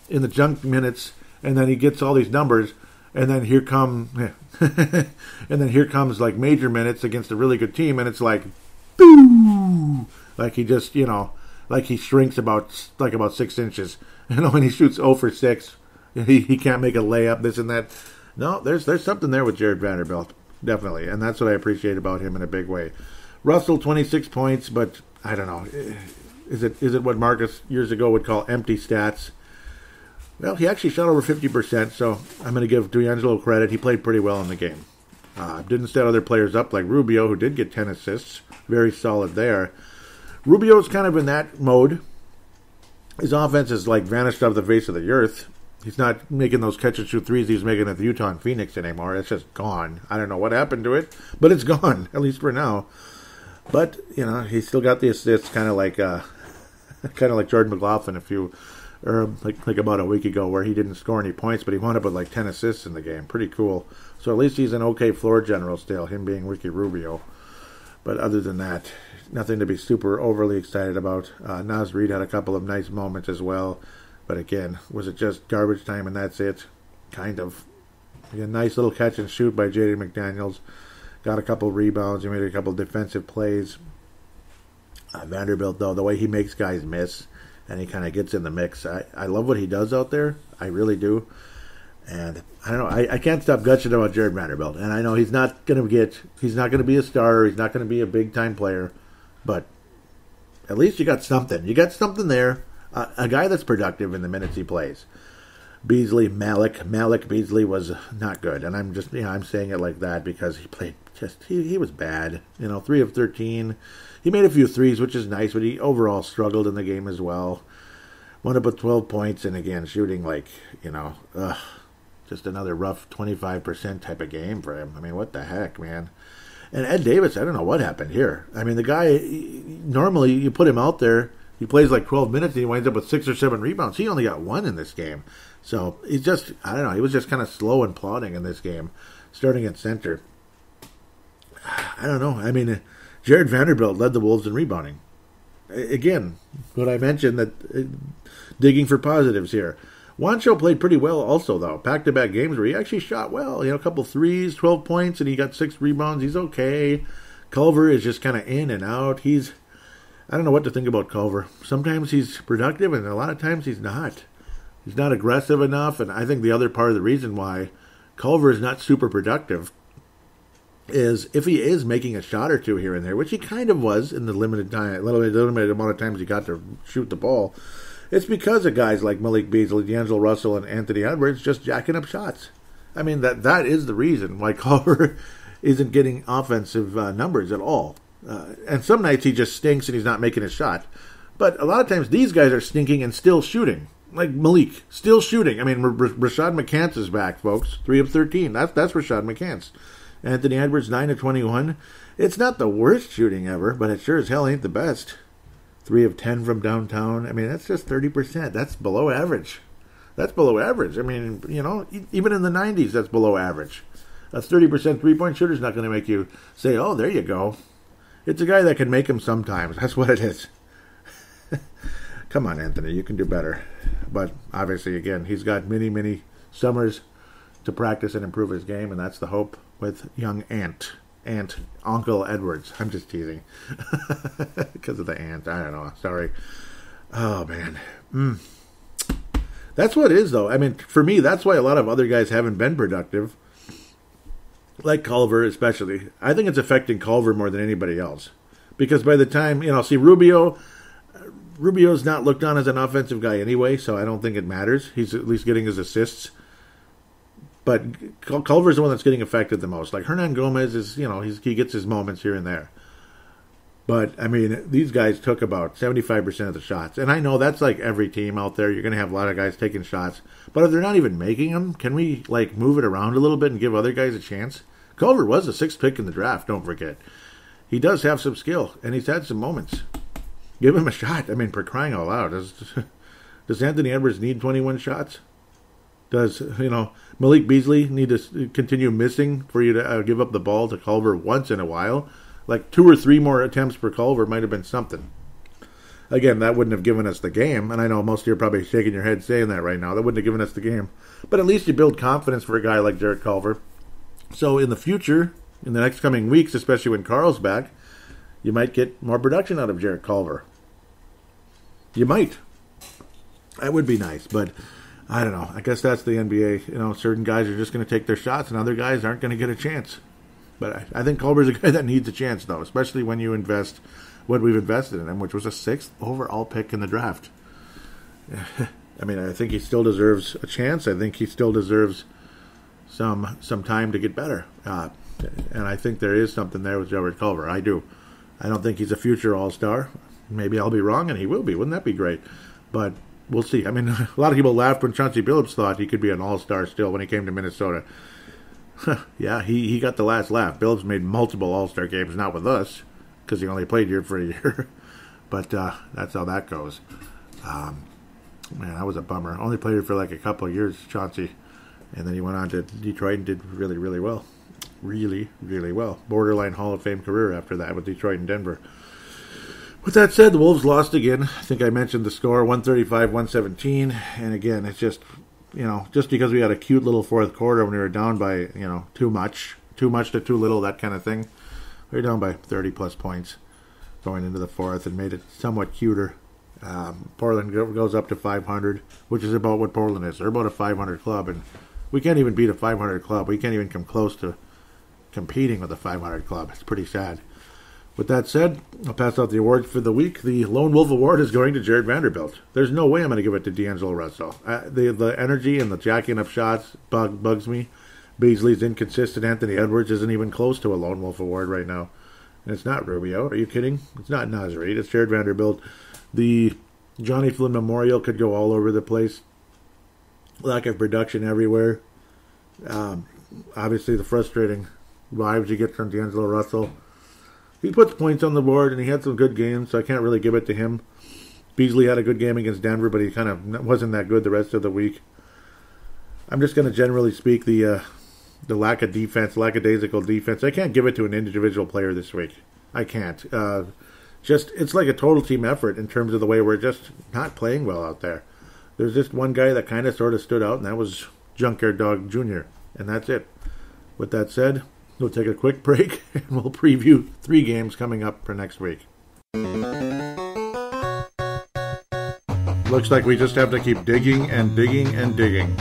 in the junk minutes, and then he gets all these numbers, and then here comes like major minutes against a really good team, and it's like, boo! Like he just, like he shrinks about 6 inches. When he shoots 0 for 6, he can't make a layup, this and that. No, there's something there with Jared Vanderbilt, definitely, and that's what I appreciate about him in a big way. Russell, 26 points, but I don't know. Is it what Marcus years ago would call empty stats? Well, he actually shot over 50%, so I'm going to give D'Angelo credit. He played pretty well in the game. Didn't set other players up like Rubio, who did get 10 assists. Very solid there. Rubio's kind of in that mode. His offense is like vanished off the face of the earth. He's not making those catch-and-shoot threes he was making at the Utah and Phoenix anymore. It's just gone. I don't know what happened to it, but it's gone, at least for now. But, he's still got the assists, kind of like Jordan McLaughlin like about a week ago, where he didn't score any points, but he wound up with like 10 assists in the game. Pretty cool. So at least he's an okay floor general still, him being Ricky Rubio. But other than that, nothing to be super overly excited about. Naz Reid had a couple of nice moments as well. But again, was it just garbage time and that's it? Kind of. A nice little catch and shoot by Jaden McDaniels. Got a couple rebounds. He made a couple defensive plays. Vanderbilt, though, the way he makes guys miss, and he kind of gets in the mix. I love what he does out there. I really do. And I don't know. I can't stop gushing about Jared Vanderbilt. And I know he's not going to be a starter. He's not going to be a big-time player. But at least you got something. You got something there. A guy that's productive in the minutes he plays. Malik Beasley was not good. And I'm just, I'm saying it like that because he was bad. 3 of 13. He made a few threes, which is nice, but he overall struggled in the game as well. Wound up with 12 points, and again, shooting just another rough 25% type of game for him. I mean, what the heck, man? And Ed Davis, I don't know what happened here. I mean, the guy, normally you put him out there, he plays like 12 minutes, and he winds up with 6 or 7 rebounds. He only got 1 in this game. So, he was just kind of slow and plodding in this game, starting at center. I don't know. I mean, Jared Vanderbilt led the Wolves in rebounding. Again, what I mentioned, that digging for positives here. Juancho played pretty well also, though. Back-to-back games where he actually shot well. A couple threes, 12 points, and he got 6 rebounds. He's okay. Culver is just kind of in and out. I don't know what to think about Culver. Sometimes he's productive, and a lot of times he's not. He's not aggressive enough, and I think the other part of the reason why Culver is not super productive is if he is making a shot or two here and there, which he kind of was in the limited amount of times he got to shoot the ball, it's because of guys like Malik Beasley, D'Angelo Russell, and Anthony Edwards just jacking up shots. I mean, that is the reason why Culver isn't getting offensive numbers at all. And some nights he just stinks and he's not making a shot. But a lot of times these guys are stinking and still shooting. Like Malik, still shooting. I mean, Rashad McCants is back, folks. 3 of 13. That's Rashad McCants. Anthony Edwards, 9 of 21. It's not the worst shooting ever, but it sure as hell ain't the best. 3 of 10 from downtown. I mean, that's just 30%. That's below average. That's below average. I mean, even in the 90s, that's below average. A 30% three-point shooter is not going to make you say, oh, there you go. It's a guy that can make them sometimes. That's what it is. Come on, Anthony. You can do better. But obviously, again, he's got many, many summers to practice and improve his game, and that's the hope with young Uncle Edwards. I'm just teasing. Because of the ant. I don't know. Sorry. Oh, man. That's what it is, though. I mean, for me, that's why a lot of other guys haven't been productive, like Culver especially. I think it's affecting Culver more than anybody else. Because by the time, see, Rubio's not looked on as an offensive guy anyway, so I don't think it matters. He's at least getting his assists. But Culver's the one that's getting affected the most. Like Hernan Gomez is, he gets his moments here and there. But, I mean, these guys took about 75% of the shots. And I know that's like every team out there. You're going to have a lot of guys taking shots. But if they're not even making them, can we, move it around a little bit and give other guys a chance? Culver was the 6th pick in the draft, don't forget. He does have some skill, and he's had some moments. Give him a shot. I mean, for crying out loud. Does Anthony Edwards need 21 shots? Does, Malik Beasley need to continue missing for you to give up the ball to Culver once in a while? 2 or 3 more attempts per Culver might have been something. Again, that wouldn't have given us the game, and I know most of you are probably shaking your head saying that right now. That wouldn't have given us the game. But at least you build confidence for a guy like Jarrett Culver. So in the future, in the next coming weeks, especially when Carl's back, you might get more production out of Jarrett Culver. You might. That would be nice, but I don't know. I guess that's the NBA. Certain guys are just going to take their shots, and other guys aren't going to get a chance. But I think Culver's a guy that needs a chance, though, especially when you invest what we've invested in him, which was a 6th overall pick in the draft. I mean, I think he still deserves a chance. I think he still deserves some time to get better. And I think there is something there with Jarrett Culver. I do. I don't think he's a future all-star. Maybe I'll be wrong, and he will be. Wouldn't that be great? But we'll see. I mean, a lot of people laughed when Chauncey Billups thought he could be an all-star still when he came to Minnesota. Yeah, he got the last laugh. Billups made multiple all-star games, not with us, because he only played here for a year. But that's how that goes. Man, that was a bummer. Only played here for a couple of years, Chauncey. And then he went on to Detroit and did really, really well. Really, really well. Borderline Hall of Fame career after that with Detroit and Denver. With that said, the Wolves lost again. I think I mentioned the score, 135-117. And again, it's just, just because we had a cute little fourth quarter when we were down by, too much to too little, that kind of thing. We were down by 30-plus points going into the fourth and made it somewhat cuter. Portland goes up to 500, which is about what Portland is. They're about a 500 club, and we can't even beat a 500 club. We can't even come close to competing with a 500 club. It's pretty sad. With that said, I'll pass out the awards for the week. The Lone Wolf Award is going to Jared Vanderbilt. There's no way I'm going to give it to D'Angelo Russell. The energy and the jacking up shots bugs me. Beasley's inconsistent. Anthony Edwards isn't even close to a Lone Wolf Award right now. And it's not Rubio. Are you kidding? It's not Nazareth. It's Jared Vanderbilt. The Johnny Flynn Memorial could go all over the place. Lack of production everywhere. Obviously, the frustrating vibes you get from D'Angelo Russell. He puts points on the board, and he had some good games, so I can't really give it to him. Beasley had a good game against Denver, but he kind of wasn't that good the rest of the week. I'm just going to generally speak the lack of defense, lackadaisical defense. I can't give it to an individual player this week. I can't. It's like a total team effort in terms of the way we're just not playing well out there. There's just one guy that kind of sort of stood out, and that was Junkyard Dawg Jr., and that's it. With that said, we'll take a quick break, and we'll preview 3 games coming up for next week. Looks like we just have to keep digging and digging and digging.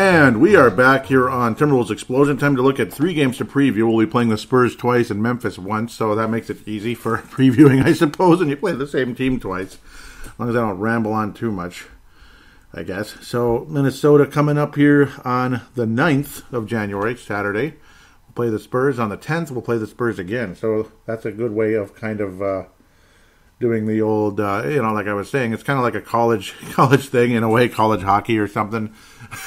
And we are back here on Timberwolves Explosion. Time to look at 3 games to preview. We'll be playing the Spurs twice and Memphis once, so that makes it easy for previewing, I suppose, and you play the same team twice. As long as I don't ramble on too much, I guess. So Minnesota coming up here on the 9th of January, Saturday. We'll play the Spurs. On the 10th, we'll play the Spurs again. So that's a good way of kind of doing the old, like I was saying, it's kind of like a college thing in a way, college hockey or something.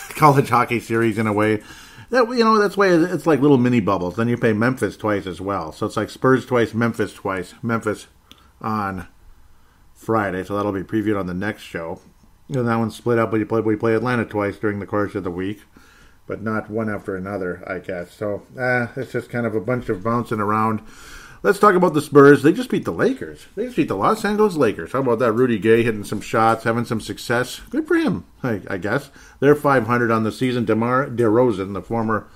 College hockey series in a way. That's why it's like little mini bubbles. Then you play Memphis twice as well. So it's like Spurs twice, Memphis twice. Memphis on Friday, so that'll be previewed on the next show. And that one's split up. We play Atlanta twice during the course of the week, but not one after another, I guess. So it's just kind of a bunch of bouncing around. Let's talk about the Spurs. They just beat the Lakers. They just beat the Los Angeles Lakers. How about that? Rudy Gay hitting some shots, having some success. Good for him, I guess. They're 500 on the season. DeMar DeRozan, the former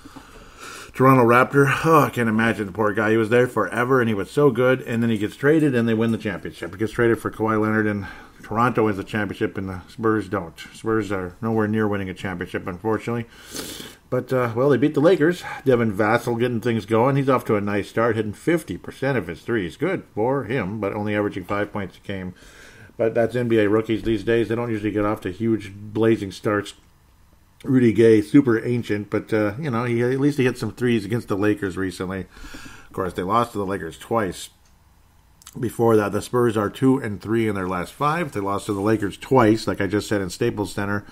Toronto Raptor. Oh, I can't imagine the poor guy. He was there forever, and he was so good. And then he gets traded, and they win the championship. He gets traded for Kawhi Leonard, and Toronto wins the championship, and the Spurs don't. Spurs are nowhere near winning a championship, unfortunately. But, well, they beat the Lakers. Devin Vassell getting things going. He's off to a nice start, hitting 50% of his threes. Good for him, but only averaging 5 points a game. But that's NBA rookies these days. They don't usually get off to huge blazing starts. Rudy Gay, super ancient, but, at least he hit some threes against the Lakers recently. Of course, they lost to the Lakers twice. Before that, the Spurs are 2-3 in their last 5. They lost to the Lakers twice, like I just said, in Staples Center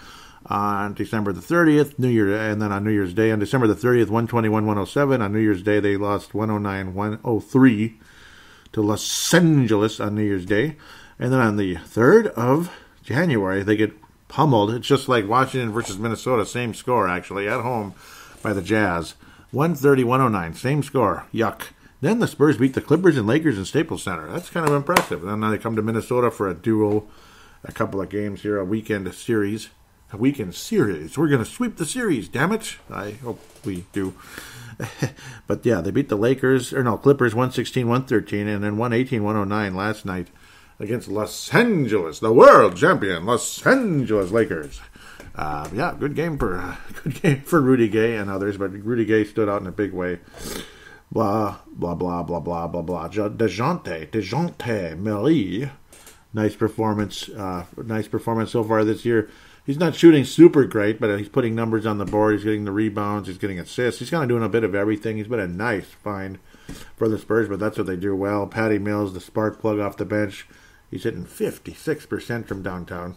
on December the 30th, and then on New Year's Day. On December the 30th, 121-107. On New Year's Day, they lost 109-103 to Los Angeles on New Year's Day. And then on the 3rd of January, they get pummeled. It's just like Washington versus Minnesota, same score, actually, at home by the Jazz. 130-109, same score. Yuck. Then the Spurs beat the Clippers and Lakers in Staples Center. That's kind of impressive. And then now they come to Minnesota for a duel, a couple of games here, a weekend series. We're going to sweep the series, damn it. I hope we do. But yeah, they beat the Clippers 116-113 and then 118-109 last night against Los Angeles, the world champion, Los Angeles Lakers. Good game for Rudy Gay and others, but Rudy Gay stood out in a big way. Blah, blah, blah, blah, blah, blah, blah. DeJounte Murray. Nice performance so far this year. He's not shooting super great, but he's putting numbers on the board. He's getting the rebounds. He's getting assists. He's kind of doing a bit of everything. He's been a nice find for the Spurs, but that's what they do well. Patty Mills, the spark plug off the bench. He's hitting 56% from downtown.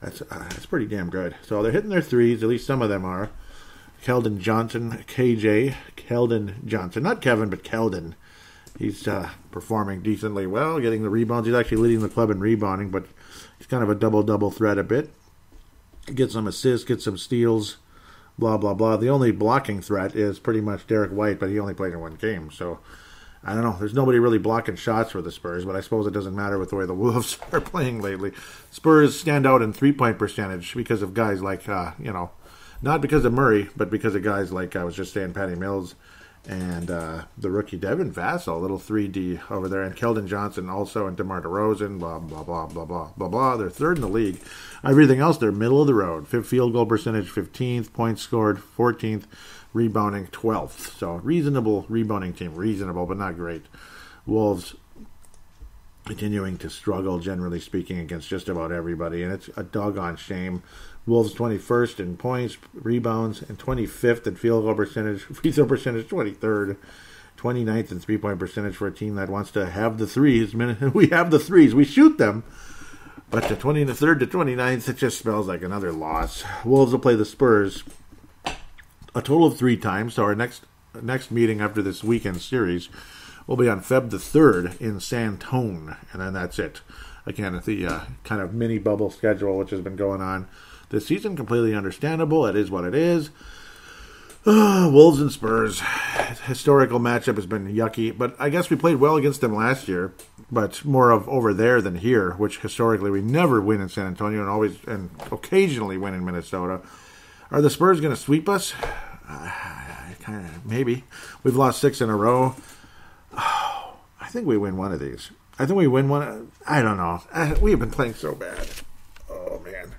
That's pretty damn good. So they're hitting their threes. At least some of them are. Keldon Johnson, not Kevin, but Keldon. He's performing decently well, getting the rebounds. He's actually leading the club in rebounding, but he's kind of a double-double threat a bit. Gets some assists, gets some steals, blah, blah, blah. The only blocking threat is pretty much Derek White, but he only played in one game. So, I don't know. There's nobody really blocking shots for the Spurs, but I suppose it doesn't matter with the way the Wolves are playing lately. Spurs stand out in three-point percentage because of guys like, not because of Murray, but because of guys like, I was just saying, Patty Mills and the rookie Devin Vassell, a little 3D over there, and Keldon Johnson also, and DeMar DeRozan, blah, blah, blah, blah, blah, blah, blah. They're third in the league. Everything else, they're middle of the road. Field goal percentage, 15th. Points scored, 14th. Rebounding, 12th. So, reasonable rebounding team. Reasonable, but not great. Wolves continuing to struggle, generally speaking, against just about everybody, and it's a doggone shame. Wolves 21st in points, rebounds, and 25th in field goal percentage, free throw percentage 23rd, 29th in three-point percentage for a team that wants to have the threes. We have the threes, we shoot them, but the 23rd to 29th, it just smells like another loss. Wolves will play the Spurs a total of 3 times, so our next meeting after this weekend series will be on Feb the 3rd in San Tone, and then that's it. Again, the kind of mini bubble schedule which has been going on this season, completely understandable. It is what it is. Wolves and Spurs. Historical matchup has been yucky, but I guess we played well against them last year, but more of over there than here, which historically we never win in San Antonio and occasionally win in Minnesota. Are the Spurs going to sweep us? Maybe. We've lost 6 in a row. I think we win one of these. I think we win one. I don't know. We have been playing so bad. Oh, man.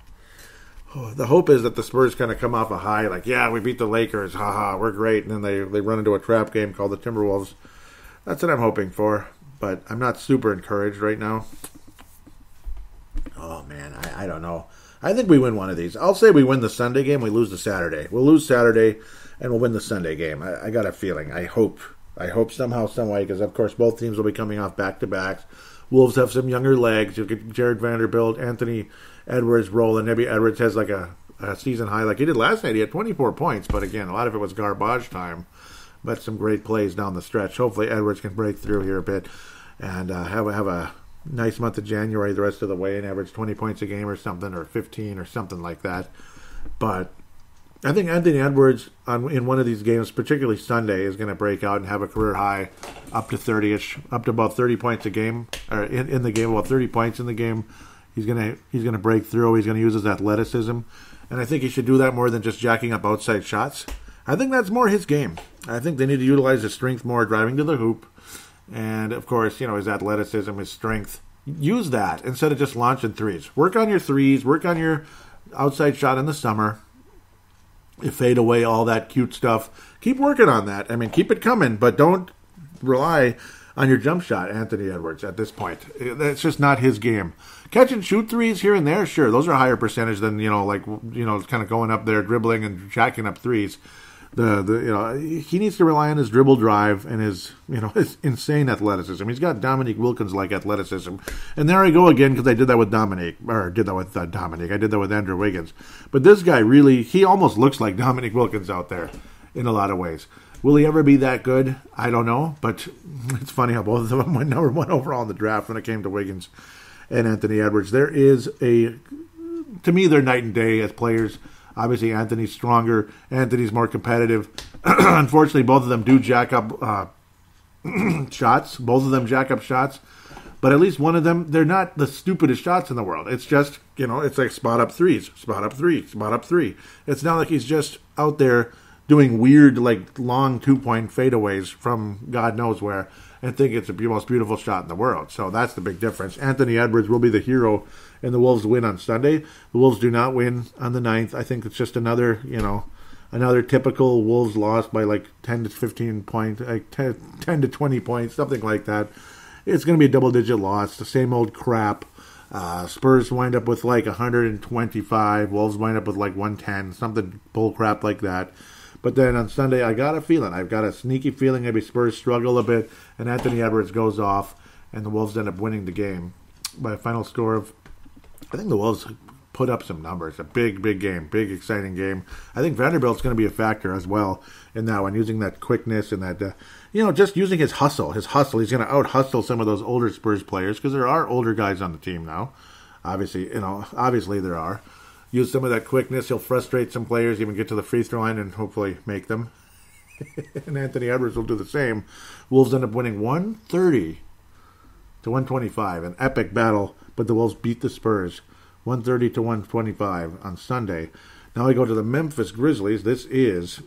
The hope is that the Spurs kind of come off a high, like, yeah, we beat the Lakers, haha, we're great, and then they run into a trap game called the Timberwolves. That's what I'm hoping for, but I'm not super encouraged right now. Oh, man, I don't know. I think we win one of these. I'll say we win the Sunday game, we lose the Saturday. We'll lose Saturday, and we'll win the Sunday game. I got a feeling. I hope somehow, some way, because, of course, both teams will be coming off back-to-backs. Wolves have some younger legs. You'll get Jared Vanderbilt, Anthony Edwards rolling. Maybe Edwards has like a season high like he did last night. He had 24 points, but again, a lot of it was garbage time. But some great plays down the stretch. Hopefully Edwards can break through here a bit and have a nice month of January the rest of the way and average 20 points a game or something, or 15 or something like that. But I think Anthony Edwards in one of these games, particularly Sunday, is going to break out and have a career high up to 30-ish, up to about 30 points a game, or in the game, about 30 points in the game. He's gonna break through. He's going to use his athleticism, and I think he should do that more than just jacking up outside shots. I think that's more his game. I think they need to utilize his strength more, driving to the hoop, and of course, his athleticism, his strength. Use that instead of just launching threes. Work on your threes. Work on your outside shot in the summer. You fade away all that cute stuff. Keep working on that. I mean, keep it coming, but don't rely on your jump shot, Anthony Edwards, at this point. That's just not his game. Catch and shoot threes here and there, sure. Those are a higher percentage than, kind of going up there, dribbling and jacking up threes. He needs to rely on his dribble drive and his insane athleticism. He's got Dominique Wilkins-like athleticism. And there I go again, because I did that with Dominique. I did that with Andrew Wiggins. But this guy he almost looks like Dominique Wilkins out there in a lot of ways. Will he ever be that good? I don't know. But it's funny how both of them went number 1 overall in the draft when it came to Wiggins and Anthony Edwards. To me, they're night and day as players. Obviously, Anthony's stronger. Anthony's more competitive. Unfortunately, both of them do jack up shots. Both of them jack up shots. But at least one of them, they're not the stupidest shots in the world. It's just, it's like spot up threes, spot up three, spot up three. It's not like he's just out there doing weird, like, long 2-point fadeaways from God knows where and think it's the most beautiful shot in the world. So that's the big difference. Anthony Edwards will be the hero, and the Wolves win on Sunday. The Wolves do not win on the 9th. I think it's just another typical Wolves loss by like 10 to 15 points, like 10 to 20 points, something like that. It's going to be a double-digit loss, the same old crap. Spurs wind up with like 125. Wolves wind up with like 110, something bull crap like that. But then on Sunday, I've got a sneaky feeling maybe Spurs struggle a bit, and Anthony Edwards goes off, and the Wolves end up winning the game by a final score of, I think the Wolves put up some numbers. A big, big game, big, exciting game. I think Vanderbilt's going to be a factor as well in that one, using that quickness and that, just using his hustle. He's going to out-hustle some of those older Spurs players, because there are older guys on the team now. Obviously there are. Use some of that quickness. He'll frustrate some players, even get to the free throw line and hopefully make them. And Anthony Edwards will do the same. Wolves end up winning 130 to 125. An epic battle, but the Wolves beat the Spurs 130 to 125 on Sunday. Now we go to the Memphis Grizzlies. This is,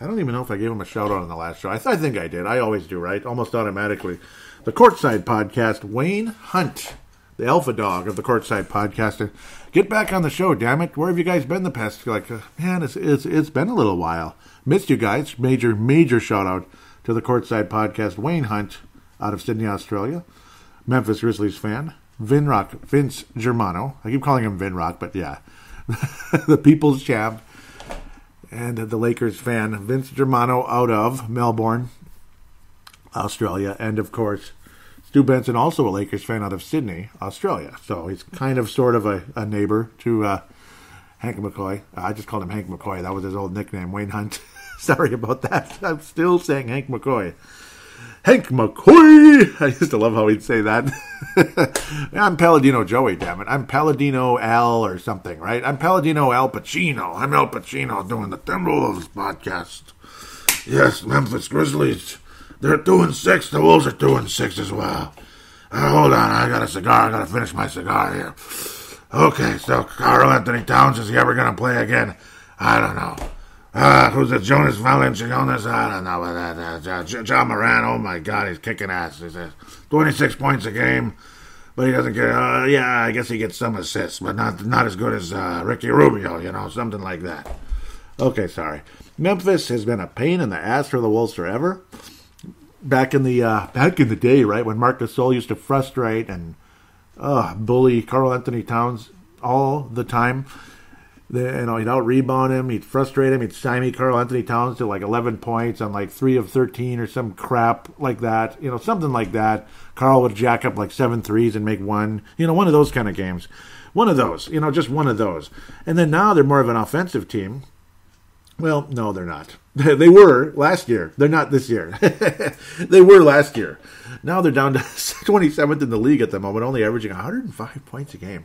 I don't even know if I gave them a shout out on the last show. I think I did. I always do, right? Almost automatically. The Courtside Podcast, Wayne Hunt, the alpha dog of the Courtside Podcast. And get back on the show, damn it. Where have you guys been the past? Man, it's been a little while. Missed you guys. Major shout out to the Courtside Podcast, Wayne Hunt, out of Sydney, Australia. Memphis Grizzlies fan. Vince Germano. I keep calling him Vinrock, but yeah. The People's Champ. And the Lakers fan, Vince Germano, out of Melbourne, Australia. And, of course, Stu Benson, also a Lakers fan out of Sydney, Australia. So he's kind of sort of a neighbor to Hank McCoy. I just called him Hank McCoy. That was his old nickname, Wayne Hunt. Sorry about that. I'm still saying Hank McCoy. Hank McCoy! I used to love how he'd say that. I'm Paladino Joey, damn it. I'm Paladino Al or something, right? I'm Paladino Al Pacino. I'm Al Pacino doing the Timberwolves podcast. Yes, Memphis Grizzlies. They're 2-6. The Wolves are 2-6 as well. Hold on, I got a cigar. I got to finish my cigar here. Okay, so Karl Anthony Towns, is he ever going to play again? I don't know. Who's it? Jonas Valanciunas? I don't know about that. John Moran, oh my God, he's kicking ass. He's 26 points a game, but he doesn't get, I guess he gets some assists, but not as good as Ricky Rubio, something like that. Okay, sorry. Memphis has been a pain in the ass for the Wolves forever. Back in the day, right, when Marc Gasol used to frustrate and bully Karl Anthony Towns all the time. He'd out-rebound him, he'd frustrate him, he'd stymie Karl Anthony Towns to like 11 points on like 3 of 13 or some crap like that. Something like that. Karl would jack up like 7 threes and make one. One of those kind of games. One of those. Just one of those. And then now they're more of an offensive team. Well, no, they're not. They were last year. They're not this year. They were last year. Now they're down to 27th in the league at the moment, only averaging 105 points a game.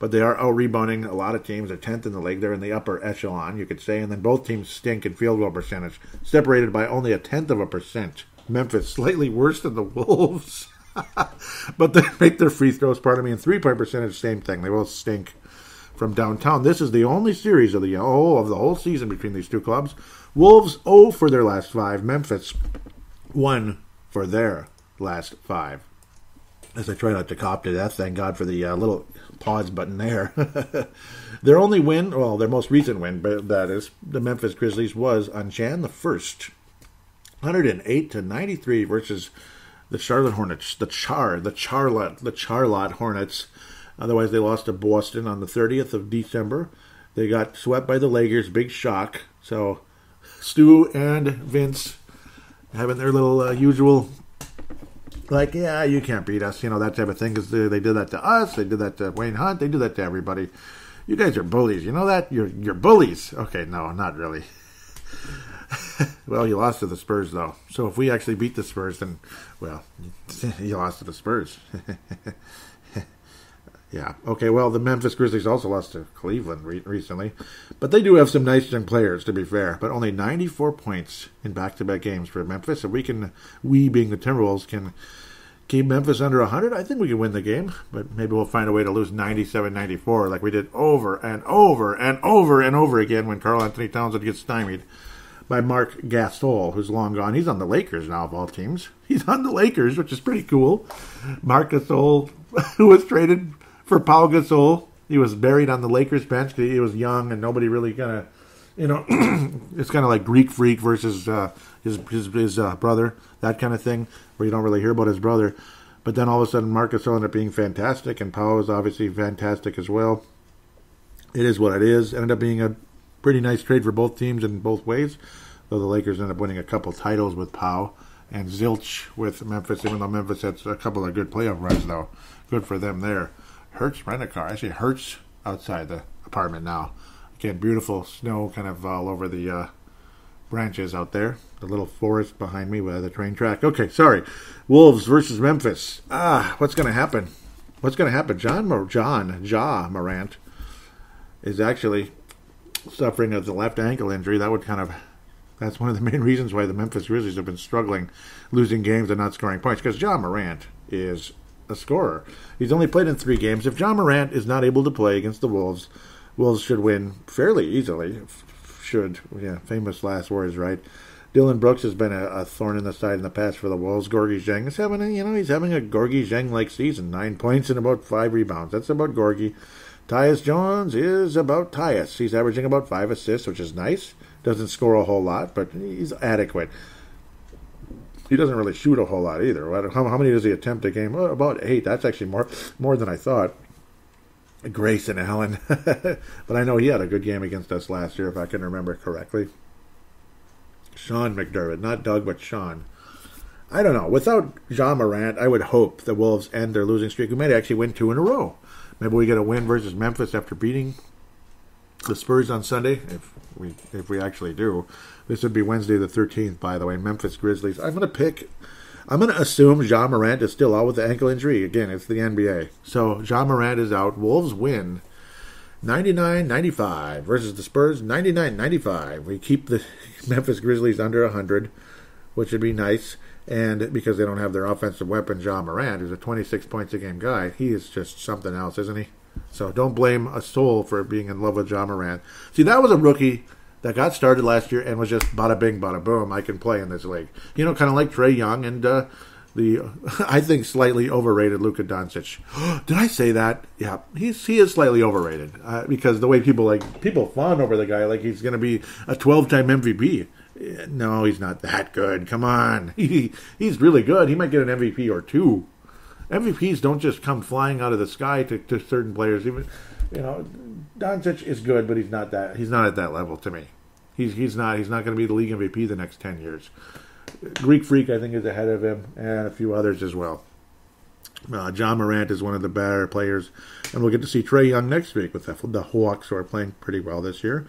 But they are out-rebounding a lot of teams. They're 10th in the league. They're in the upper echelon, you could say. And then both teams stink in field goal percentage, separated by only 0.1%. Memphis, slightly worse than the Wolves. But they make their free throws, and three-point percentage, same thing. They both stink from downtown. This is the only series of the whole season between these two clubs. Wolves 0 for their last 5. Memphis 1 for their last 5. As I try not to cop to death, thank God for the little pause button there. Their only win, well, their most recent win, but that is the Memphis Grizzlies, was on Jan the 1st, 108-93 versus the Charlotte Hornets, the Charlotte Hornets. Otherwise, they lost to Boston on the 30th of December. They got swept by the Lakers, big shock. So, Stu and Vince having their little usual, like, yeah, you can't beat us, that type of thing. Because they did that to us, they did that to Wayne Hunt, they do that to everybody. You guys are bullies, you know that? You're bullies. Okay, no, not really. Well, you lost to the Spurs, though. So if we actually beat the Spurs, then, well, you lost to the Spurs. Yeah. Okay, well, the Memphis Grizzlies also lost to Cleveland recently. But they do have some nice young players, to be fair. But only 94 points in back-to-back games for Memphis. If we being the Timberwolves, can keep Memphis under 100, I think we can win the game. But maybe we'll find a way to lose 97-94 like we did over and over and over and over again when Karl Anthony Townsend gets stymied by Mark Gasol, who's long gone. He's on the Lakers now, of all teams. He's on the Lakers, which is pretty cool. Mark Gasol, who was traded for Pau Gasol. He was buried on the Lakers bench because he was young and nobody really kind of, it's kind of like Greek Freak versus his brother, that kind of thing, where you don't really hear about his brother. But then all of a sudden, Mark Gasol ended up being fantastic, and Pau is obviously fantastic as well. It is what it is. Ended up being a pretty nice trade for both teams in both ways, though the Lakers ended up winning a couple titles with Pau, and zilch with Memphis, even though Memphis had a couple of good playoff runs, though. Good for them there. Hertz rent-a-car. Actually, Hertz outside the apartment now. Again, beautiful snow kind of all over the branches out there. The little forest behind me with the train track. Okay, sorry. Wolves versus Memphis. What's going to happen? What's going to happen? Ja Morant is actually suffering of the left ankle injury. That's one of the main reasons why the Memphis Grizzlies have been struggling, losing games and not scoring points, because Ja Morant is a scorer. He's only played in 3 games. If Ja Morant is not able to play against the Wolves, Wolves should win fairly easily. Famous last words, right? Dylan Brooks has been a thorn in the side in the past for the Wolves. Gorgie Zheng is having a Gorgie Zheng-like season. 9 points and about 5 rebounds. That's about Gorgie. Tyus Jones is about Tyus. He's averaging about 5 assists, which is nice. Doesn't score a whole lot, but he's adequate. He doesn't really shoot a whole lot either. How many does he attempt a game? Oh, about 8. That's actually more than I thought. Grayson Allen. But I know he had a good game against us last year, if I can remember correctly. Sean McDermott. Not Doug, but Sean. I don't know. Without Ja Morant, I would hope the Wolves end their losing streak. We might actually win 2 in a row. Maybe we get a win versus Memphis after beating the Spurs on Sunday, if we actually do. This would be Wednesday the 13th, by the way. Memphis Grizzlies. I'm going to assume Ja Morant is still out with the ankle injury. Again, it's the NBA. So Ja Morant is out. Wolves win 99-95 versus the Spurs 99-95. We keep the Memphis Grizzlies under 100, which would be nice. And because they don't have their offensive weapon, Ja Morant, who's a 26 points a game guy, he is just something else, isn't he? So don't blame a soul for being in love with Ja Morant. See, that was a rookie that got started last year and was just bada bing, bada boom, I can play in this league. Kind of like Trae Young and the, I think, slightly overrated Luka Doncic. Did I say that? Yeah, he is slightly overrated because the way people fawn over the guy like he's going to be a 12-time MVP. No, he's not that good. Come on. He's really good. He might get an MVP or 2. MVPs don't just come flying out of the sky to certain players. Even, Doncic is good, but he's not at that level to me. He's not going to be the league MVP the next 10 years. Greek Freak, I think, is ahead of him, and a few others as well. Ja Morant is one of the better players, and we'll get to see Trae Young next week with the Hawks, who are playing pretty well this year.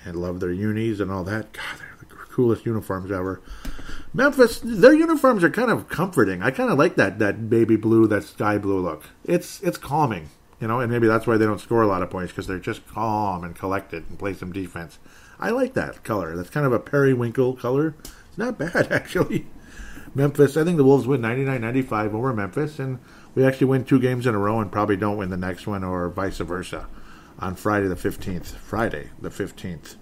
and love their unis and all that. God, they're the coolest uniforms ever. Memphis, their uniforms are kind of comforting. I kind of like that baby blue, that sky blue look. It's calming, and maybe that's why they don't score a lot of points, because they're just calm and collected and play some defense. I like that color. That's kind of a periwinkle color. It's not bad, actually. Memphis, I think the Wolves win 99-95 over Memphis, and we actually win 2 games in a row and probably don't win the next one, or vice versa, on Friday the 15th. Friday the 15th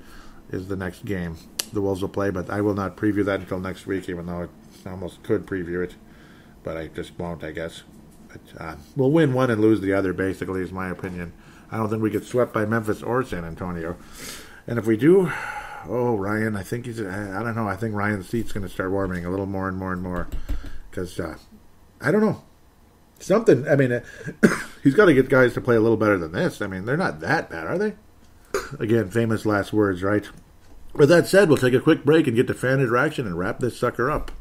is the next game the Wolves will play, but I will not preview that until next week, even though I almost could preview it, but I just won't, I guess. But we'll win one and lose the other, basically, is my opinion. I don't think we get swept by Memphis or San Antonio. And if we do, Ryan, I think I don't know, I think Ryan's seat's going to start warming a little more and more and more, because, I don't know. Something, I mean, he's got to get guys to play a little better than this. I mean, they're not that bad, are they? Again, famous last words, right? With that said, we'll take a quick break and get to fan interaction and wrap this sucker up.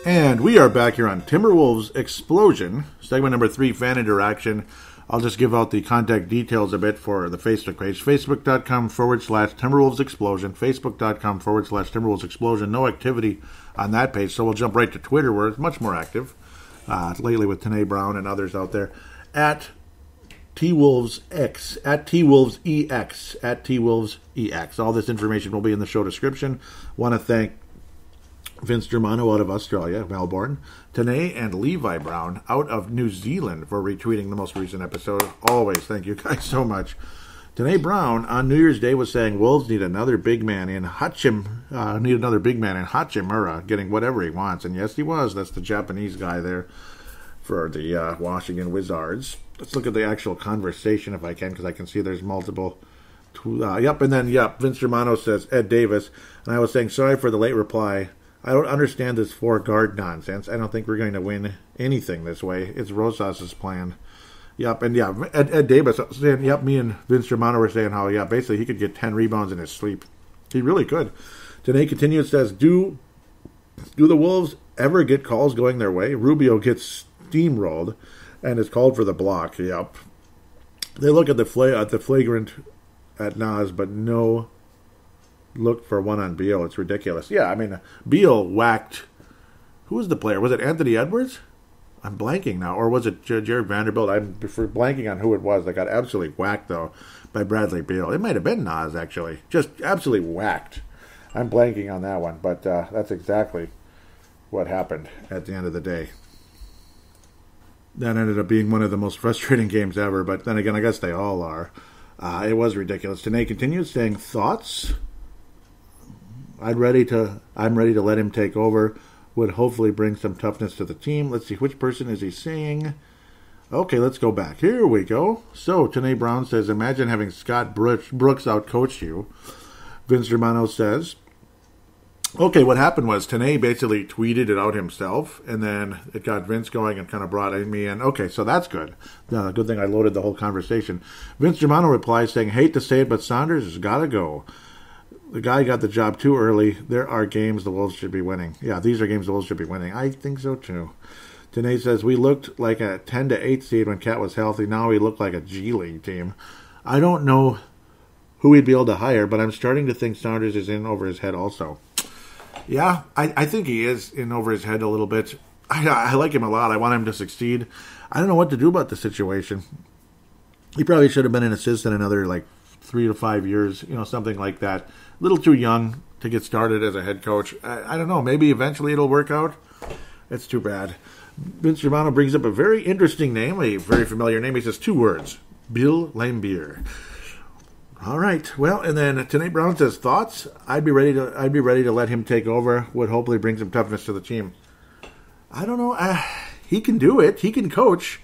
And we are back here on Timberwolves Explosion, segment number 3, fan interaction. I'll just give out the contact details a bit for the Facebook page, facebook.com/Timberwolves Explosion, facebook.com/Timberwolves Explosion. No activity on that page, so we'll jump right to Twitter, where it's much more active, lately with Tanae Brown and others out there, at TWolvesX, at TWolvesEX, at TWolvesEX. All this information will be in the show description. Want to thank Vince Germano out of Australia, Melbourne, Tanae and Levi Brown out of New Zealand for retweeting the most recent episode. Always thank you guys so much. Tanae Brown on New Year's Day was saying Wolves need another big man in Hachimura, getting whatever he wants. And yes, he was. That's the Japanese guy there for the Washington Wizards. Let's look at the actual conversation if I can, because I can see there's multiple. Vince Germano says, Ed Davis. And I was saying, sorry for the late reply. I don't understand this 4-guard nonsense. I don't think we're going to win anything this way. It's Rosas' plan. Ed Davis saying, me and Vince Germano were saying how, basically he could get 10 rebounds in his sleep. He really could. Danae continues, says, do the Wolves ever get calls going their way? Rubio gets steamrolled and is called for the block. Yep. They look at the flagrant at Nas, but no look for one on Beal. It's ridiculous. Yeah, I mean, Beal whacked. Who was the player? Was it Anthony Edwards? I'm blanking now. Or was it Jared Vanderbilt? I'm blanking on who it was. That got absolutely whacked, though, by Bradley Beal. It might have been Nas, actually. Just absolutely whacked. I'm blanking on that one, but that's exactly what happened at the end of the day. That ended up being one of the most frustrating games ever, but then again, I guess they all are. It was ridiculous. Tanae continues saying, thoughts? I'm ready to let him take over. Would hopefully bring some toughness to the team. Let's see, which person is he saying? Okay, let's go back. Here we go. So, Tanae Brown says, imagine having Scott Brooks outcoach you. Vince Germano says, okay, what happened was Tanae basically tweeted it out himself, and then it got Vince going and kind of brought me in. Okay, so that's good. Good thing I loaded the whole conversation. Vince Germano replies saying, hate to say it, but Saunders has got to go. The guy got the job too early. There are games the Wolves should be winning. Yeah, these are games the Wolves should be winning. I think so too. Tanae says, we looked like a 10-8 seed when Cat was healthy. Now we look like a G League team. I don't know who we'd be able to hire, but I'm starting to think Saunders is in over his head also. Yeah, I think he is in over his head a little bit. I like him a lot. I want him to succeed. I don't know what to do about the situation. He probably should have been an assistant another 3 to 5 years, something like that. A little too young to get started as a head coach. I don't know. Maybe eventually it'll work out. It's too bad. Vince Germano brings up a very interesting name, a very familiar name. He says 2 words: Bill Laimbeer. All right. Well, and then Tanae Brown says, thoughts? I'd be ready to let him take over. Would hopefully bring some toughness to the team. I don't know. He can do it. He can coach.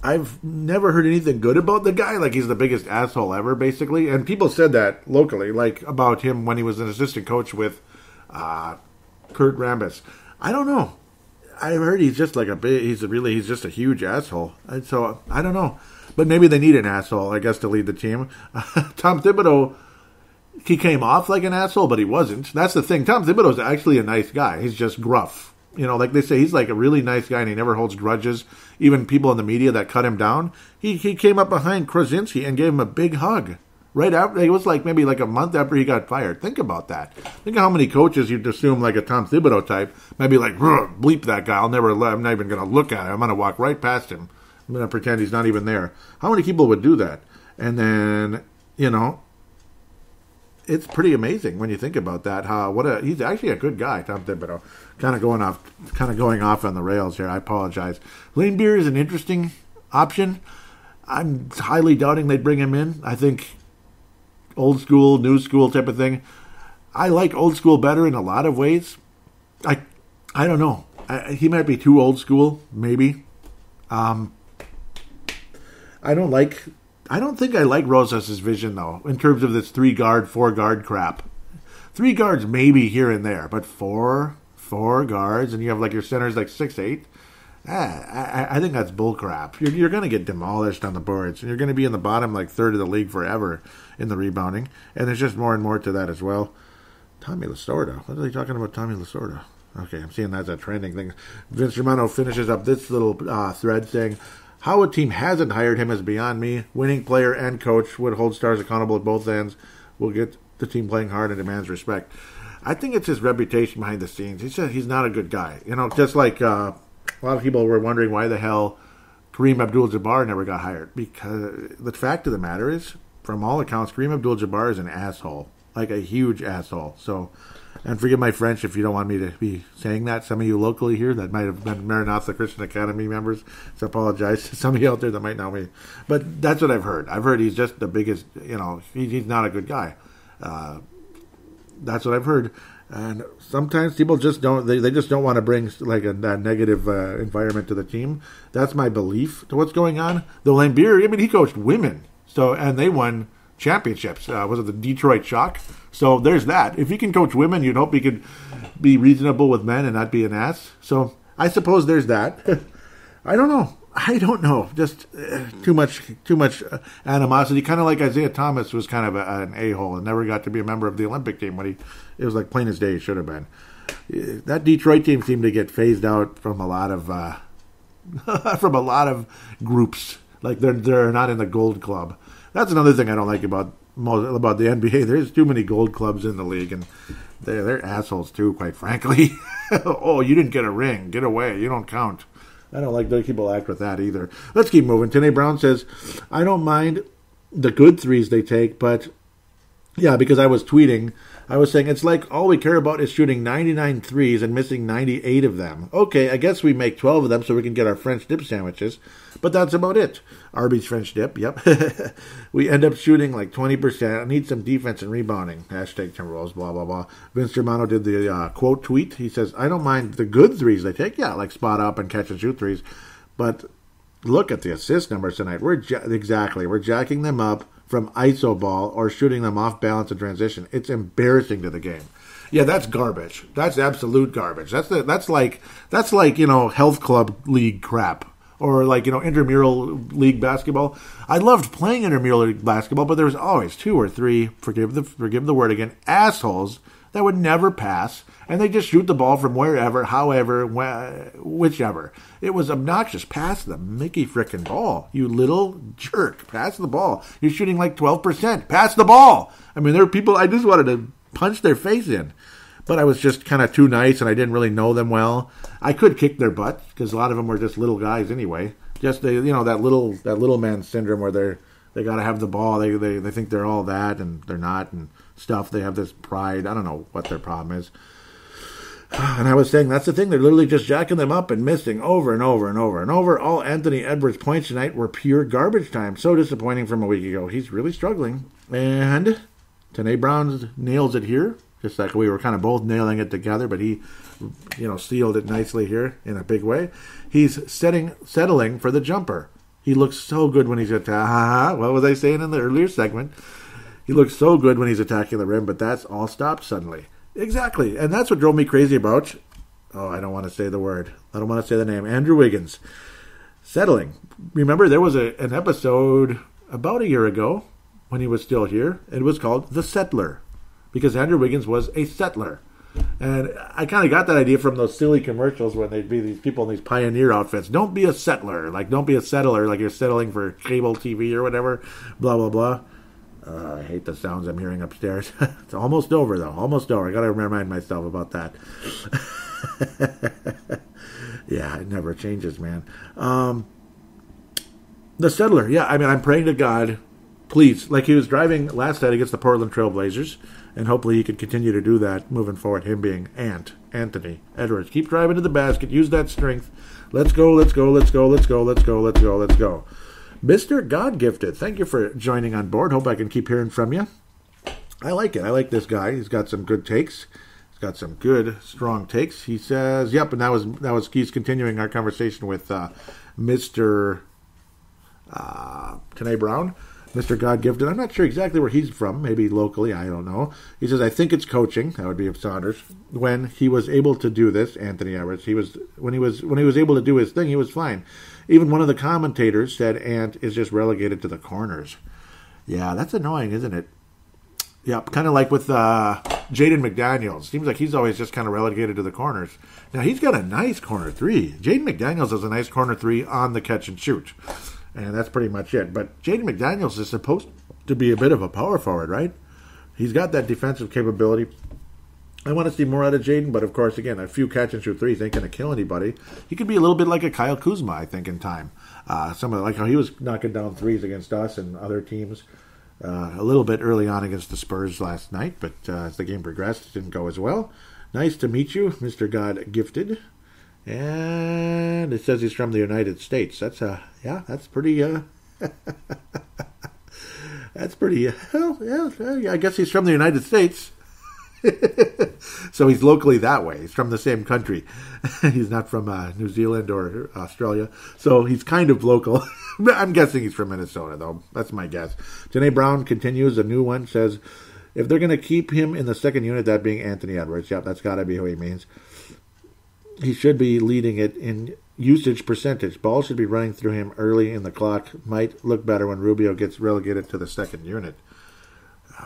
I've never heard anything good about the guy. Like, he's the biggest asshole ever, basically. And people said that locally, like, about him when he was an assistant coach with Kurt Rambis. I don't know. I've heard he's just like he's just a huge asshole. And so, I don't know. But maybe they need an asshole, I guess, to lead the team. Tom Thibodeau, he came off like an asshole, but he wasn't. That's the thing. Tom Thibodeau's actually a nice guy. He's just gruff. You know, like they say, he's like a really nice guy, and he never holds grudges. Even people in the media that cut him down, he came up behind Krasinski and gave him a big hug. Right after, it was like maybe like a month after he got fired. Think about that. Think of how many coaches you'd assume like a Tom Thibodeau type might be like, bleep that guy. I'm not even going to look at him. I'm going to walk right past him. I'm going to pretend he's not even there. How many people would do that? And then, you know, it's pretty amazing when you think about that. He's actually a good guy, Tom Thibodeau. Kind of going off on the rails here. I apologize. Lane Beer is an interesting option. I'm highly doubting they'd bring him in. I think old school, new school type of thing. I like old school better in a lot of ways. I don't know. He might be too old school, maybe. I don't think I like Rosas' vision, though, in terms of this 3-guard, 4-guard crap. 3 guards maybe here and there, but four guards, and you have like your centers like 6'8". I think that's bull crap. You're going to get demolished on the boards, and you're going to be in the bottom like third of the league forever in the rebounding. And there's just more and more to that as well. Tommy Lasorda. What are they talking about, Tommy Lasorda? Okay, I'm seeing that's a trending thing. Vince Romano finishes up this little thread saying, how a team hasn't hired him is beyond me. Winning player and coach would hold stars accountable at both ends. Will get the team playing hard and demands respect. I think it's his reputation behind the scenes. He said he's not a good guy. You know, just like a lot of people were wondering why the hell Kareem Abdul-Jabbar never got hired. Because the fact of the matter is, from all accounts, Kareem Abdul-Jabbar is an asshole. Like a huge asshole. So, and forgive my French if you don't want me to be saying that. Some of you locally here that might have been Maranatha Christian Academy members, so I apologize to some of you out there that might know me. But that's what I've heard. I've heard he's just the biggest, you know, he's not a good guy. That's what I've heard. And sometimes people just don't, they just don't want to bring like a negative environment to the team. That's my belief to what's going on. The Lambeer, I mean, he coached women. So, and they won championships. Was it the Detroit Shock? So there's that. If he can coach women, you'd hope he could be reasonable with men and not be an ass. So I suppose there's that. I don't know. Just too much animosity. Kind of like Isaiah Thomas was kind of an a-hole and never got to be a member of the Olympic team when it was like plain as day. He should have been. That Detroit team seemed to get phased out from a lot of groups. Like they're not in the Gold Club. That's another thing I don't like about the NBA. There's too many gold clubs in the league, and they're assholes too, quite frankly. Oh, you didn't get a ring. Get away. You don't count. I don't like the people act with that either. Let's keep moving. Tanae Brown says, I don't mind the good threes they take, but yeah, because I was tweeting, I was saying it's like all we care about is shooting 99 threes and missing 98 of them. Okay, I guess we make 12 of them so we can get our French dip sandwiches, but that's about it. Arby's French dip, yep. We end up shooting like 20%. I need some defense and rebounding. Hashtag Timberwolves, blah, blah, blah. Vince Germano did the quote tweet. He says, I don't mind the good threes they take. Yeah, like spot up and catch and shoot threes. But look at the assist numbers tonight. We're jacking them up from iso ball or shooting them off balance in transition. It's embarrassing to the game. Yeah, that's garbage. That's absolute garbage. That's like health club league crap. Or like, intramural league basketball. I loved playing intramural league basketball, but there was always 2 or 3, forgive the word again, assholes that would never pass, and they just shoot the ball from wherever, however, whichever. It was obnoxious. Pass the Mickey frickin' ball, you little jerk. Pass the ball. You're shooting like 12%. Pass the ball. I mean, there are people I just wanted to punch their face in. But I was just kind of too nice, and I didn't really know them well. I could kick their butt because a lot of them were just little guys anyway. Just that little man syndrome where they got to have the ball. They think they're all that, and they're not, and stuff. They have this pride. I don't know what their problem is. And I was saying that's the thing. They're literally just jacking them up and missing over and over and over and over. All Anthony Edwards' points tonight were pure garbage time. So disappointing from a week ago. He's really struggling. And Tanae Brown nails it here. Just like we were kind of both nailing it together, but he, sealed it nicely here in a big way. He's settling for the jumper. He looks so good when he's attacking. What was I saying in the earlier segment? He looks so good when he's attacking the rim, but that's all stopped suddenly. Exactly, and that's what drove me crazy about. Oh, I don't want to say the word. I don't want to say the name. Andrew Wiggins. Settling. Remember, there was an episode about a year ago when he was still here. It was called The Settler, because Andrew Wiggins was a settler. And I kind of got that idea from those silly commercials when they'd be these people in these pioneer outfits. Don't be a settler. Like, don't be a settler like you're settling for cable TV or whatever. Blah, blah, blah. I hate the sounds I'm hearing upstairs. It's almost over, though. Almost over. I got to remind myself about that. Yeah, it never changes, man. The settler. Yeah, I mean, I'm praying to God, please. Like he was driving last night against the Portland Trail Blazers. And hopefully he can continue to do that moving forward, him being Anthony Edwards. Keep driving to the basket. Use that strength. Let's go, let's go, let's go, let's go, let's go, let's go, let's go. Mr. God Gifted, thank you for joining on board. Hope I can keep hearing from you. I like it. I like this guy. He's got some good takes. He's got some good, strong takes. He says, yep, and that was he's continuing our conversation with Mr. Tanae Brown. Mr. God Gifted. I'm not sure exactly where he's from. Maybe locally. I don't know. He says, I think it's coaching. That would be of Saunders. When he was able to do this, Anthony Edwards, when he was able to do his thing, he was fine. Even one of the commentators said Ant is just relegated to the corners. Yeah, that's annoying, isn't it? Yeah, kind of like with Jaden McDaniels. Seems like he's always just kind of relegated to the corners. Now, he's got a nice corner three. Jaden McDaniels has a nice corner three on the catch and shoot. And that's pretty much it. But Jaden McDaniels is supposed to be a bit of a power forward, right? He's got that defensive capability. I want to see more out of Jaden, but of course, again, a few catch and shoot threes ain't going to kill anybody. He could be a little bit like a Kyle Kuzma, I think, in time. Like how he was knocking down threes against us and other teams a little bit early on against the Spurs last night, but as the game progressed, it didn't go as well. Nice to meet you, Mr. God Gifted. And it says he's from the United States. That's that's pretty. That's pretty. Yeah, I guess he's from the United States. So he's locally that way. He's from the same country. He's not from New Zealand or Australia. So he's kind of local. I'm guessing he's from Minnesota, though. That's my guess. Janae Brown continues. A new one says, if they're going to keep him in the second unit, that being Anthony Edwards. Yep, that's got to be who he means. He should be leading it in usage percentage. Ball should be running through him early in the clock. Might look better when Rubio gets relegated to the second unit.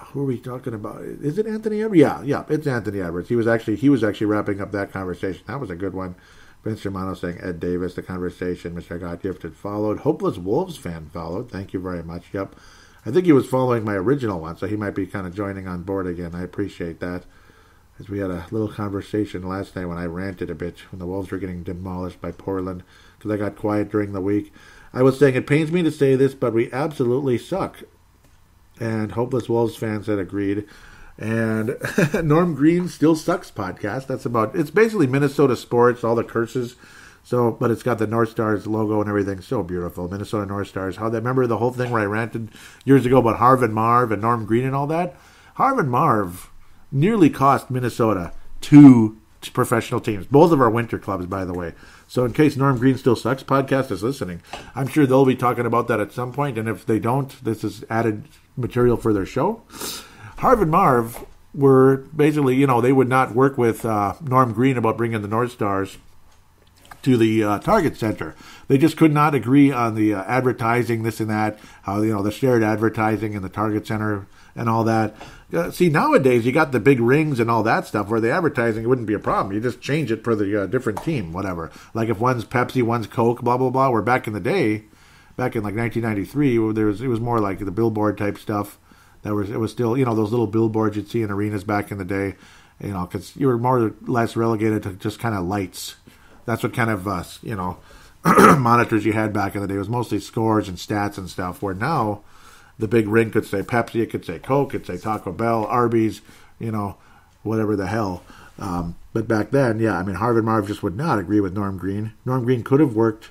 Who are we talking about? Is it Anthony Edwards? Yeah, it's Anthony Edwards. He was actually wrapping up that conversation. That was a good one. Vince Germano saying Ed Davis, the conversation. Mr. God Gifted followed. Hopeless Wolves fan followed. Thank you very much. Yep. I think he was following my original one, so he might be kind of joining on board again. I appreciate that. As we had a little conversation last night when I ranted a bit when the Wolves were getting demolished by Portland because I got quiet during the week. I was saying, it pains me to say this, but we absolutely suck. And Hopeless Wolves fans had agreed. And Norm Green Still Sucks podcast. It's basically Minnesota sports, all the curses. So, but it's got the North Stars logo and everything. So beautiful. Minnesota North Stars. Remember the whole thing where I ranted years ago about Harv and Marv and Norm Green and all that? Harv and Marv nearly cost Minnesota 2 professional teams. Both of our winter clubs, by the way. So in case Norm Green Still Sucks podcast is listening, I'm sure they'll be talking about that at some point. And if they don't, this is added material for their show. Harv and Marv were basically, they would not work with Norm Green about bringing the North Stars to the Target Center. They just could not agree on the advertising, this and that, how, the shared advertising in the Target Center and all that. See, nowadays, you got the big rings and all that stuff where the advertising wouldn't be a problem. You just change it for the different team, whatever. Like if one's Pepsi, one's Coke, blah, blah, blah. Where back in the day, back in like 1993, it was more like the billboard type stuff. It was still, those little billboards you'd see in arenas back in the day, because you were more or less relegated to just kind of lights. That's what kind of, monitors you had back in the day. It was mostly scores and stats and stuff, where now the big ring could say Pepsi, it could say Coke, it could say Taco Bell, Arby's, whatever the hell. But back then, Harv and Marv just would not agree with Norm Green. Norm Green could have worked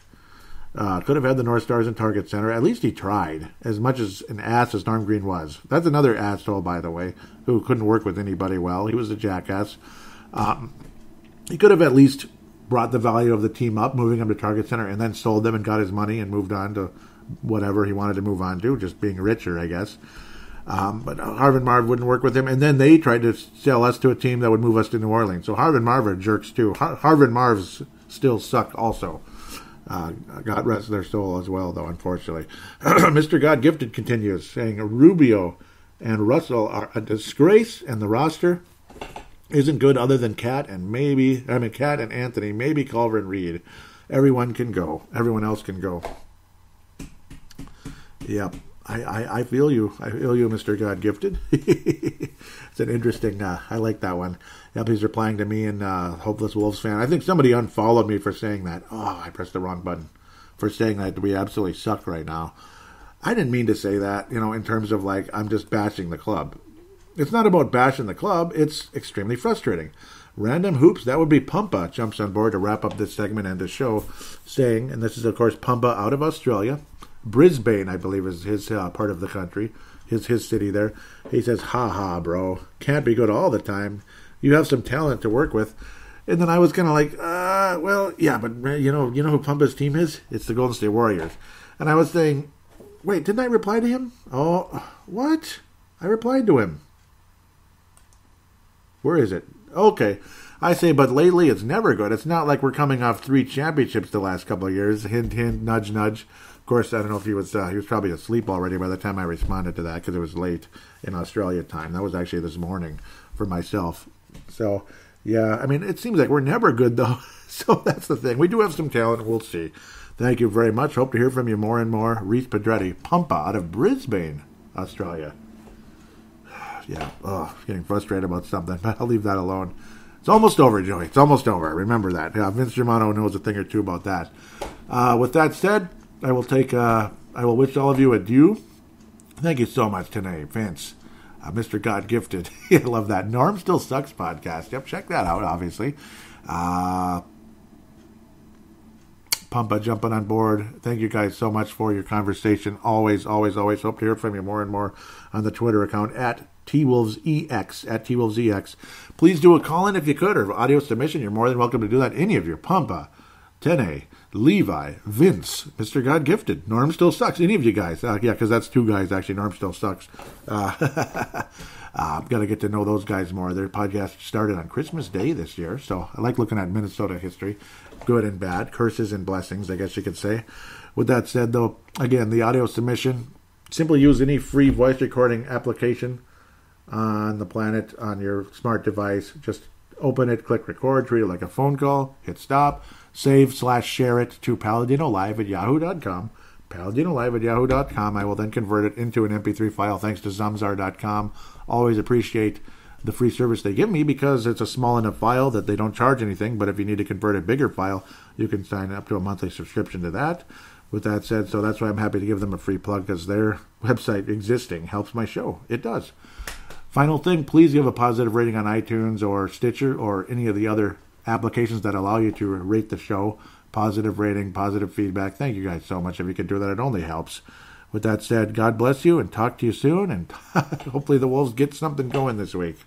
Could have had the North Stars in Target Center. At least he tried, as much as an ass as Norm Green was. That's another asshole, by the way, who couldn't work with anybody well. He was a jackass. He could have at least brought the value of the team up, moving them to Target Center, and then sold them and got his money and moved on to whatever he wanted to move on to, just being richer, I guess. But Harv and Marv wouldn't work with him, and then they tried to sell us to a team that would move us to New Orleans. So Harv and Marv are jerks, too. Harv and Marv still suck also. God rest their soul as well, though, unfortunately. Mr. God Gifted continues, saying Rubio and Russell are a disgrace, and the roster isn't good other than Cat and Anthony, maybe Culver and Reed. Everyone can go. Everyone else can go. Yep. I feel you. I feel you, Mr. God Gifted. It's an interesting, I like that one. Yep, he's replying to me and Hopeless Wolves fan. I think somebody unfollowed me for saying that. Oh, I pressed the wrong button. For saying that we absolutely suck right now. I didn't mean to say that, in terms of like, I'm just bashing the club. It's not about bashing the club. It's extremely frustrating. Random Hoops, that would be Pumpa, jumps on board to wrap up this segment and this show, saying, and this is, of course, Pumpa out of Australia. Brisbane, I believe, is his part of the country, his city there. He says, ha, bro. Can't be good all the time. You have some talent to work with. And then I was kind of like, well, yeah, but you know who Pumpa's team is? It's the Golden State Warriors. And I was saying, wait, didn't I reply to him? Oh, what? I replied to him. Where is it? Okay. I say, but lately it's never good. It's not like we're coming off 3 championships the last couple of years. Hint, hint, nudge, nudge. Of course, I don't know if he was probably asleep already by the time I responded to that because it was late in Australia time. That was actually this morning for myself. So, yeah, I mean, it seems like we're never good, though. So that's the thing. We do have some talent. We'll see. Thank you very much. Hope to hear from you more and more. Reese Pedretti, Pumpa out of Brisbane, Australia. Yeah, getting frustrated about something, but I'll leave that alone. It's almost over, Joey. It's almost over. Remember that. Yeah, Vince Germano knows a thing or two about that. With that said, I will wish all of you adieu. Thank you so much today, Vince. Mr. God Gifted. I love that. Norm Still Sucks podcast. Yep, check that out, obviously. Pumpa jumping on board. Thank you guys so much for your conversation. Always, always, always hope to hear from you more and more on the Twitter account at TWolvesEX. Please do a call-in if you could, or audio submission. You're more than welcome to do that. Any of you. Pumpa, Tene, Levi, Vince, Mr. God Gifted, Norm Still Sucks. Any of you guys. Yeah, because that's 2 guys, actually. Norm Still Sucks. I've got to get to know those guys more. Their podcast started on Christmas Day this year, so I like looking at Minnesota history, good and bad, curses and blessings, I guess you could say. With that said, though, again, the audio submission, simply use any free voice recording application on the planet on your smart device. Just open it, click record, treat it like a phone call, hit stop, save/share it to paladinolive@yahoo.com. paladinolive@yahoo.com. I will then convert it into an MP3 file thanks to Zamzar.com. Always appreciate the free service they give me because it's a small enough file that they don't charge anything, but if you need to convert a bigger file, you can sign up to a monthly subscription to that. With that said, so that's why I'm happy to give them a free plug, because their website existing helps my show. It does. Final thing, please give a positive rating on iTunes or Stitcher or any of the other applications that allow you to rate the show. Positive rating, positive feedback. Thank you guys so much. If you could do that, it only helps. With that said, God bless you and talk to you soon, and hopefully the Wolves get something going this week.